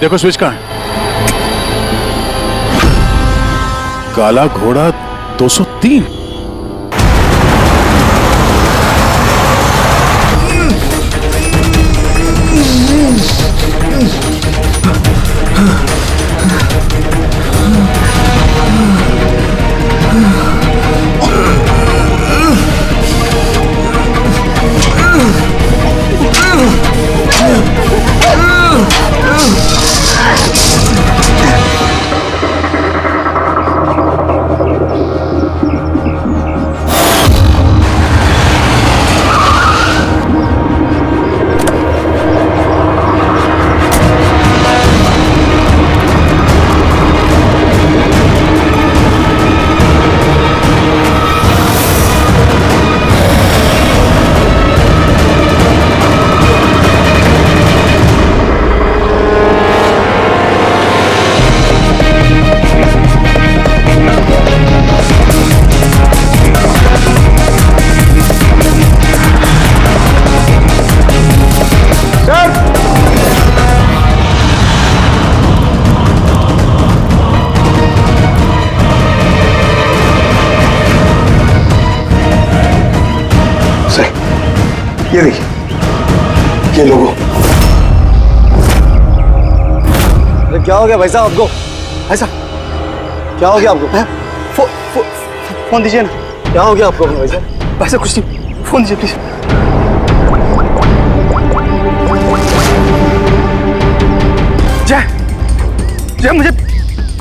देखो स्विच कहाँ है? काला घोड़ा 203। ये देखिए, ये लोगो। अरे क्या हो गया भाई साहब आपको? ऐसा क्या हो गया आपको? फोन दीजिए ना। क्या हो गया आपको भाई साहब? ऐसा कुछ नहीं, फोन दीजिए प्लीज। जय मुझे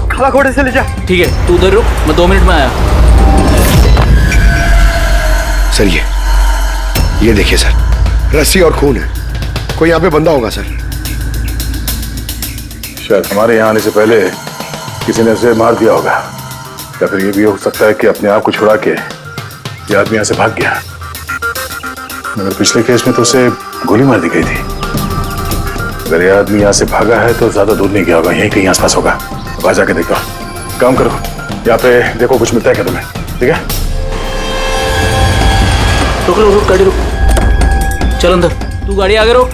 काला घोड़े से ले जा। ठीक है, तू उधर रुक, मैं 2 मिनट में आया। सर ये देखिए सर, रस्सी और खून है। कोई यहाँ पे बंदा होगा सर। शायद हमारे यहाँ आने से पहले किसी ने उसे मार दिया होगा, या फिर ये भी हो सकता है कि अपने आप को छुड़ा के ये आदमी यहाँ से भाग गया। मगर पिछले केस में तो उसे गोली मार दी गई थी। अगर ये आदमी यहाँ से भागा है तो ज्यादा दूर नहीं गया होगा, यहीं कहीं आसपास होगा। अब आ जाके देखो। काम करो, यहाँ पे देखो कुछ मिलता है क्या तुम्हें, ठीक है? रुक गाड़ी रुक, चल अंदर। तू गाड़ी आगे रोक।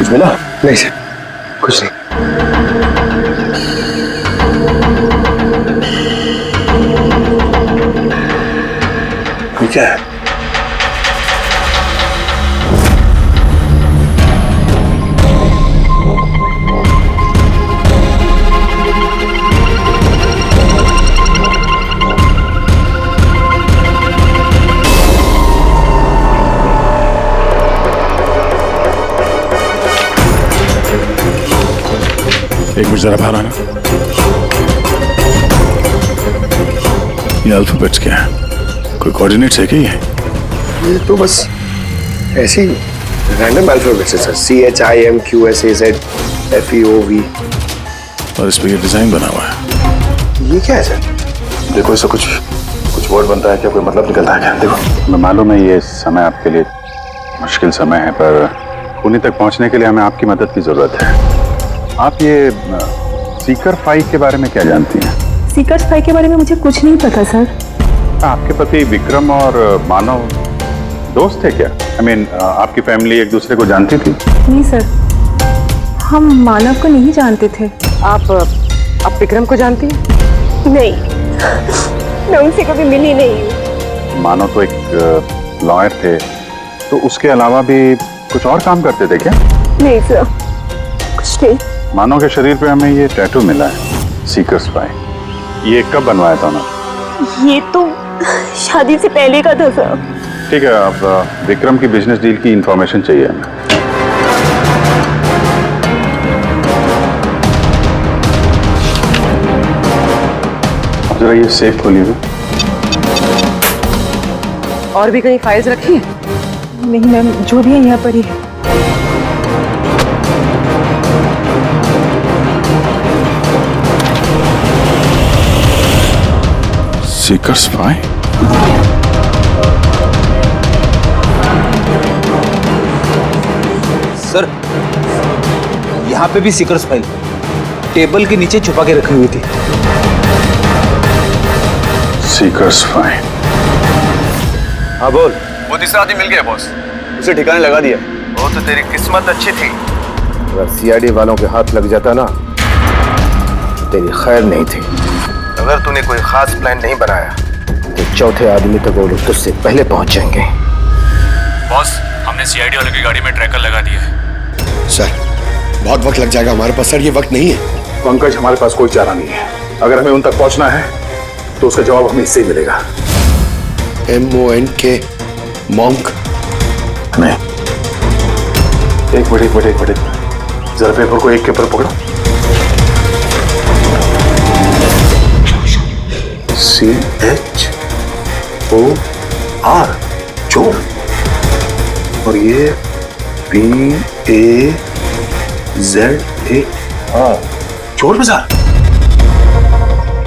कुछ मिला? नहीं सर, कुछ नहीं। ये क्या है? एक मिनट जरा बाहर आना। ये अल्फाबेट्स क्या है? कोई कोऑर्डिनेट्स है क्या ये? ये तो बस ऐसे ही रैंडम अल्फाबेट्स है सर। CHIMQSAZFEOV। और इस पे ये डिजाइन बना हुआ है। ये क्या है सर? देखो इससे कुछ वर्ड बनता है क्या? कोई मतलब निकलता है क्या? देखो। मैं मालूम है ये समय आपके लिए मुश्किल समय है, पर खूनी तक पहुंचने के लिए हमें आपकी मदद की जरूरत है। आप ये सीकर 5 के बारे में क्या जानती हैं? सीकर 5 के बारे में मुझे कुछ नहीं पता सर। आपके पति विक्रम और मानव दोस्त थे क्या? आपकी फैमिली एक दूसरे को जानती थी? नहीं सर, हम मानव को नहीं जानते थे। आप विक्रम को जानती हैं? नहीं, मैं उनसे कभी मिली नहीं हूँ। मानव तो एक लॉयर थे, तो उसके अलावा भी कुछ और काम करते थे क्या? नहीं सर, कुछ नहीं। मानव के शरीर पे हमें ये टैटू मिला है, सीकर 5। ये कब बनवाया था उन्होंने? ये तो शादी से पहले का था सर। ठीक है, अब विक्रम की बिजनेस डील की इंफॉर्मेशन चाहिए हमें। अब जरा ये सेफ खोलिए। और भी कहीं फाइल्स रखी हैं? नहीं मैम, जो भी है यहाँ पर ही है। सीकर्स 5? सर, यहाँ पे भी सीकर्स फाइल टेबल के नीचे छुपा के रखी हुई थी। सीकर्स 5। हाँ बोल। वो तीसरा आदमी मिल गया बॉस, उसे ठिकाने लगा दिया। वो तो तेरी किस्मत अच्छी थी, अगर सीआईडी वालों के हाथ लग जाता ना तो तेरी खैर नहीं थी। अगर तूने कोई खास प्लान नहीं बनाया तो चौथे आदमी तक वो लोग तुझसे पहले पहुंच जाएंगे। बॉस, हमने सीआईडी वालों की गाड़ी में ट्रैकर लगा दिया है। सर, बहुत वक्त लग जाएगा हमारे पास। सर, ये वक्त नहीं है। पंकज, हमारे पास कोई चारा नहीं है। अगर हमें उन तक पहुंचना है तो उसका जवाब हमें इससे ही मिलेगा। MONK monk? नहीं, एक मिनट, जरा पेपर को एक के ऊपर पकड़ो। CHOR, चोर। और ये BAZAR, चोर बाजार।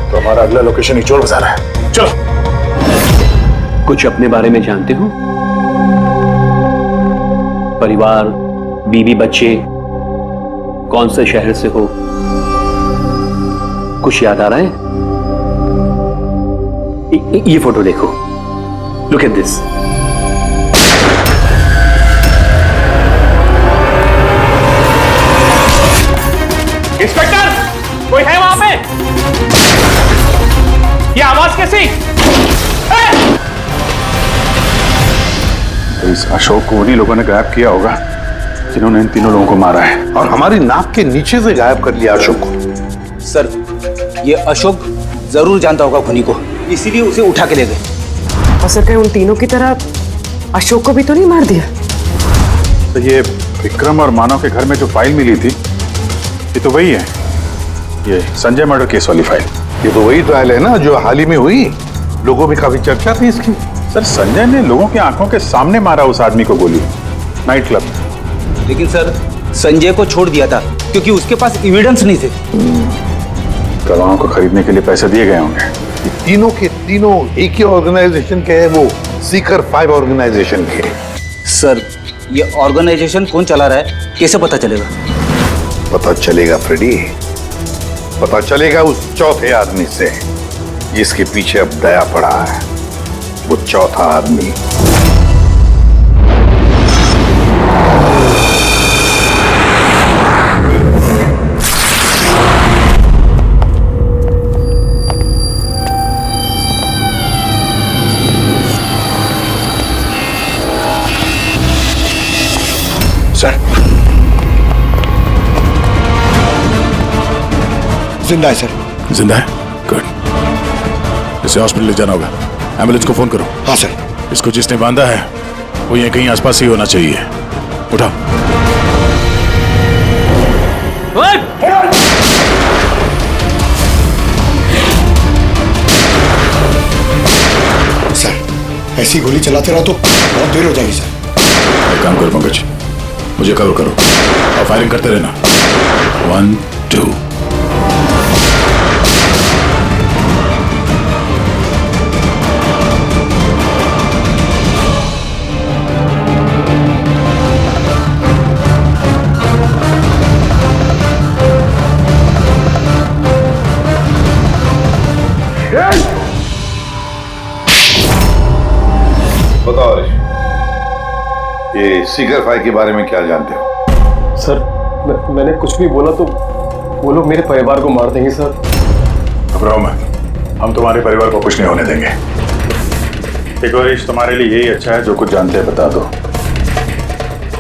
तो हमारा अगला लोकेशन ही चोर बाजार है। चलो। कुछ अपने बारे में जानते हो? परिवार, बीवी, बच्चे, कौन से शहर से हो? कुछ याद आ रहा है? ये फोटो देखो, लुक एट दिस। इंस्पेक्टर, कोई है वहां पे? ये आवाज कैसी? तो इस अशोक को उन्हीं लोगों ने गायब किया होगा जिन्होंने इन तीनों लोगों को मारा है, और हमारी नाक के नीचे से गायब कर लिया अशोक को। सर, ये अशोक जरूर जानता होगा खुनी को, इसीलिए उसे उठा के ले गए। हो सकता है उन तीनों की तरह अशोक को भी तो नहीं मार दिया। तो ये विक्रम और मानव के घर में जो फाइल मिली थी, ये तो वही है, ये संजय मर्डर केस वाली फाइल। ये तो वही ट्रायल है ना जो हाल ही में हुई। लोगों में काफी चर्चा थी इसकी। सर, संजय ने लोगों की आंखों के सामने मारा उस आदमी को गोली, नाइट क्लब में। लेकिन सर, संजय को छोड़ दिया था क्योंकि उसके पास एविडेंस नहीं थे। गवाहों को खरीदने के लिए पैसे दिए गए होंगे। ये तीनों के तीनों एक ही ऑर्गेनाइजेशन के हैं, वो सीकर 5 ऑर्गेनाइजेशन के। सर, ये ऑर्गेनाइजेशन कौन चला रहा है, कैसे पता चलेगा? पता चलेगा फ्रेडी, पता चलेगा उस चौथे आदमी से जिसके पीछे अब दया पड़ा है। वो चौथा आदमी जिंदा है सर। जिंदा है? गुड। इसे हॉस्पिटल ले जाना होगा। एम्बुलेंस को फोन करो। हाँ सर। इसको जिसने बांधा है वो यहीं कहीं आसपास ही होना चाहिए। उठाओ। सर ऐसी गोली चलाते रहो तो बहुत देर हो जाएगी सर। एक काम करो पंकज, मुझे कवर करो और फायरिंग करते रहना। 1 2। बताओ ऋषि, ये सीकर फाइल के बारे में क्या जानते हो? सर मैंने कुछ भी बोला तो वो लोग मेरे परिवार को मार देंगे सर। घबराओ मत, हम तुम्हारे परिवार को कुछ नहीं होने देंगे। देखो ऋषि, तुम्हारे लिए यही अच्छा है, जो कुछ जानते हैं बता दो।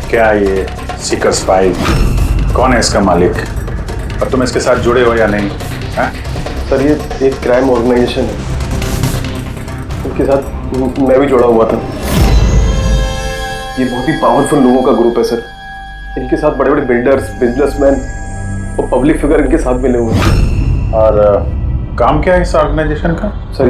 क्या ये सीकर्स फाइल, कौन है इसका मालिक और तुम इसके साथ जुड़े हो या नहीं? सर ये एक क्राइम ऑर्गेनाइजेशन है, उनके साथ मैं भी जुड़ा हुआ था। ये बहुत ही पावरफुल लोगों का ग्रुप है सर। इनके साथ बड़े बड़े बिल्डर्स, बिजनेसमैन और पब्लिक फिगर इनके साथ मिले हुए हैं। और काम क्या है इस ऑर्गेनाइजेशन का? सर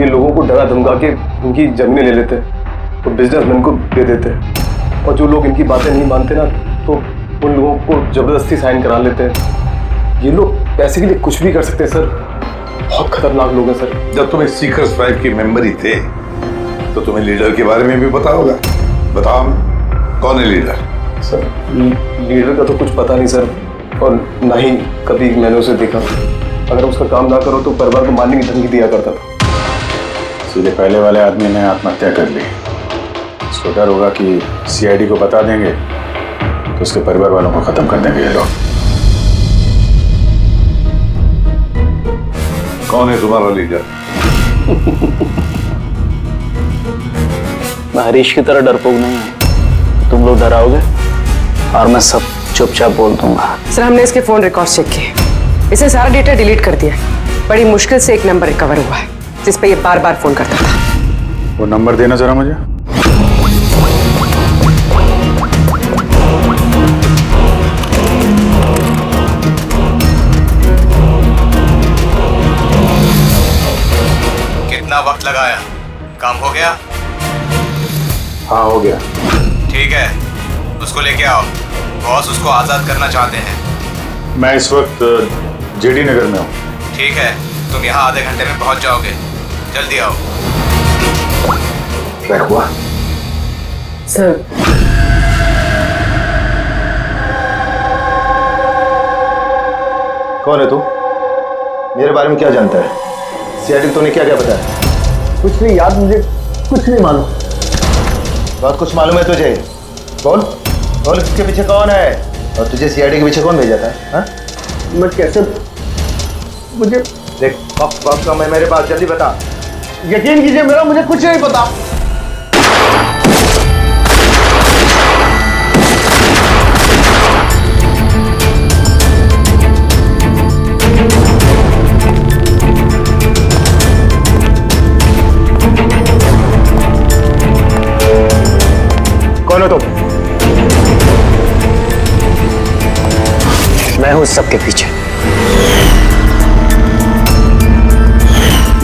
ये लोगों को डरा धमका के उनकी जमीनें ले लेते हैं तो बिजनेसमैन को दे देते हैं, और जो लोग इनकी बातें नहीं मानते ना तो उन लोगों को जबरदस्ती साइन करा लेते हैं। ये लोग पैसे के लिए कुछ भी कर सकते हैं सर। बहुत खतरनाक लोग हैं सर। जब तुम इस सीकर्स फाइल के मेंबर ही थे तो तुम्हें लीडर के बारे में भी पता होगा। बताओ कौन है लीडर? सर लीडर का तो कुछ पता नहीं सर, और ना ही कभी मैंने उसे देखा। अगर उसका काम ना करो तो परिवार को मारने की धमकी दिया करता था। सीधे पहले वाले आदमी ने आत्महत्या कर ली। इसको डर होगा कि सीआईडी को बता देंगे तो उसके परिवार वालों को खत्म कर देंगे ये लोग। कौन है तुम्हारा लीडर? मैं हरीश की तरह डरपोक नहीं हूं। तुम लोग डराओगे और मैं सब चुपचाप बोल दूंगा। सर हमने इसके फोन रिकॉर्ड चेक किए, इसने सारा डेटा डिलीट कर दिया। बड़ी मुश्किल से एक नंबर रिकवर हुआ है जिस पे ये बार बार फोन करता था। वो नंबर देना जरा मुझे। कितना वक्त लगाया? काम हो गया? हाँ हो गया। ठीक है, उसको लेके आओ। बॉस उसको आजाद करना चाहते हैं। मैं इस वक्त जेडी नगर में हूँ। ठीक है, तुम यहाँ आधे घंटे में पहुंच जाओगे। जल्दी आओ। क्या हुआ? सर कौन है तू? मेरे बारे में क्या जानता है? सीआईडी तूने क्या क्या बताया? कुछ नहीं याद, मुझे कुछ नहीं मालूम। बहुत कुछ मालूम है तुझे। बोल बोल, इसके पीछे कौन है और तुझे सीआईडी के पीछे कौन भेजा था? हाँ? मैं कैसे, मुझे देख वक्त कम है मेरे पास, जल्दी बता। यकीन कीजिए मेरा मुझे कुछ नहीं पता। कौन हो तुम? मैं हूं सबके पीछे।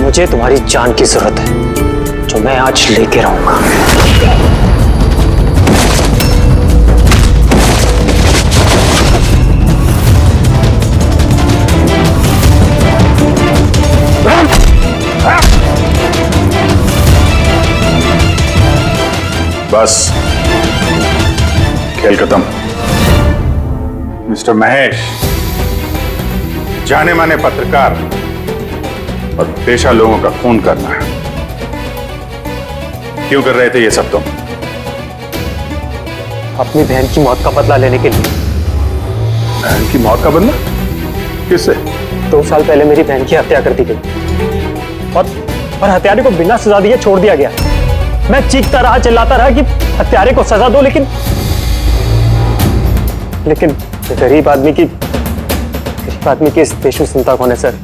मुझे तुम्हारी जान की जरूरत है, जो मैं आज लेके रहूंगा। बस खेल खत्म। मिस्टर महेश, जाने माने पत्रकार और पेशा लोगों का खून करना, क्यों कर रहे थे ये सब तुम? अपनी बहन की मौत का बदला लेने के लिए। बहन की मौत का बदला? किससे? 2 साल पहले मेरी बहन की हत्या कर दी गई और हत्यारे को बिना सजा दिए छोड़ दिया गया। मैं चीखता रहा, चिल्लाता रहा कि हत्यारे को सजा दो, लेकिन गरीब आदमी की गरीब आदमी की इस देश में चिंता कौन है सर?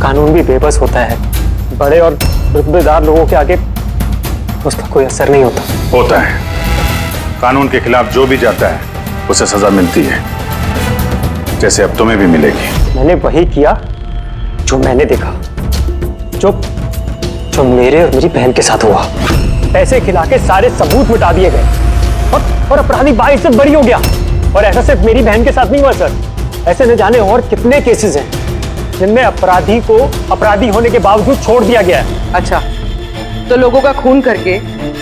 कानून भी बेबस होता है, बड़े और रुतबेदार लोगों के आगे उसका कोई असर नहीं होता। होता है, कानून के खिलाफ जो भी जाता है उसे सजा मिलती है, जैसे अब तुम्हें भी मिलेगी। मैंने वही किया जो मैंने देखा, जो मेरे और मेरी बहन के साथ हुआ। पैसे खिला के सारे सबूत मिटा दिए गए और अपराधी बाहर से बरी हो गया। और ऐसा सिर्फ मेरी बहन के साथ नहीं हुआ सर, ऐसे न जाने और कितने केसेस हैं जिनमें अपराधी को अपराधी होने के बावजूद छोड़ दिया गया है। अच्छा, तो लोगों का खून करके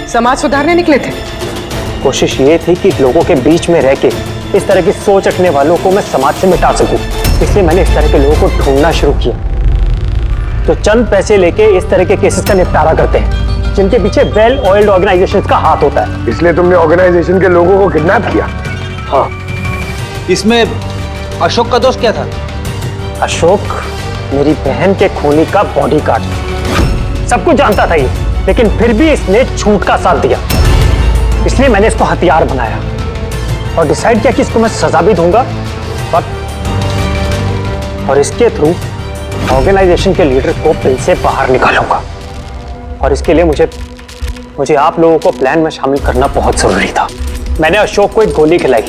समाज सुधारने निकले थे? कोशिश ये थी कि लोगों के बीच में रह के इस तरह की सोच रखने वालों को मैं समाज से मिटा सकूं, इसलिए मैंने इस तरह के लोगों को ढूंढना शुरू किया तो चंद पैसे लेके इस तरह के केसेस का निपटारा करते हैं, जिनके पीछे वेल ऑयल्ड ऑर्गेनाइजेशंस का हाथ होता है। इसलिए तुमने ऑर्गेनाइजेशन के लोगों को किडनैप किया? हाँ। इसमें अशोक का दोष क्या था? अशोक मेरी बहन के खूनी का बॉडीगार्ड, सब कुछ जानता था ये, लेकिन फिर भी इसने झूठ का साथ दिया। इसलिए मैंने इसको हथियार बनाया और डिसाइड किया कि इसको मैं सजा भी दूंगा और इसके थ्रू ऑर्गेनाइजेशन के लीडर को बिल से बाहर निकालूंगा। और इसके लिए मुझे आप लोगों को प्लान में शामिल करना बहुत जरूरी था। मैंने अशोक को एक गोली खिलाई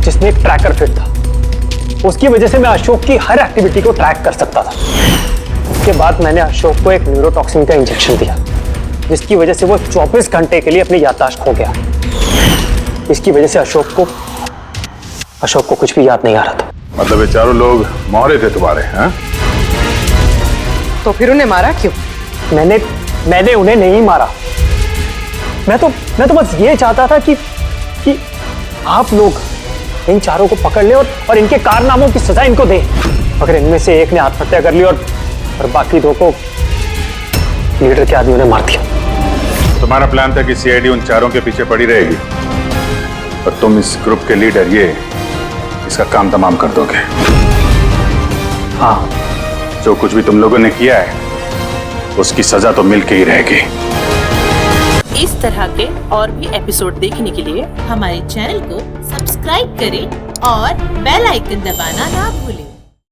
जिसमें एक ट्रैकर फिट था। उसकी वजह से मैं अशोक की हर एक्टिविटी को ट्रैक कर सकता था। उसके बाद मैंने अशोक को एक न्यूरोटॉक्सिन का इंजेक्शन दिया, जिसकी वजह से वो 24 घंटे के लिए अपनी याददाश्त खो गया। इसकी वजह से अशोक को कुछ भी याद नहीं आ रहा था। मतलब ये चारों लोग मोहरे थे तुम्हारे? हैं? तो फिर उन्हें मारा क्यों? मैंने उन्हें नहीं मारा। मैं तो बस ये चाहता था कि आप लोग इन चारों को पकड़ ले और इनके कारनामों की सजा इनको दे। अगर इनमें से एक ने आत्महत्या कर ली और बाकी दो को लीडर के आदमियों ने मार दिया। तुम्हारा प्लान था कि सीआईडी उन चारों के पीछे पड़ी रहेगी और तुम इस ग्रुप के लीडर इसका काम तमाम कर दोगे। हाँ, जो कुछ भी तुम लोगों ने किया है उसकी सजा तो मिल के ही रहेगी। इस तरह के और भी एपिसोड देखने के लिए हमारे चैनल को सब्सक्राइब करें और बेल आइकन दबाना ना भूलें।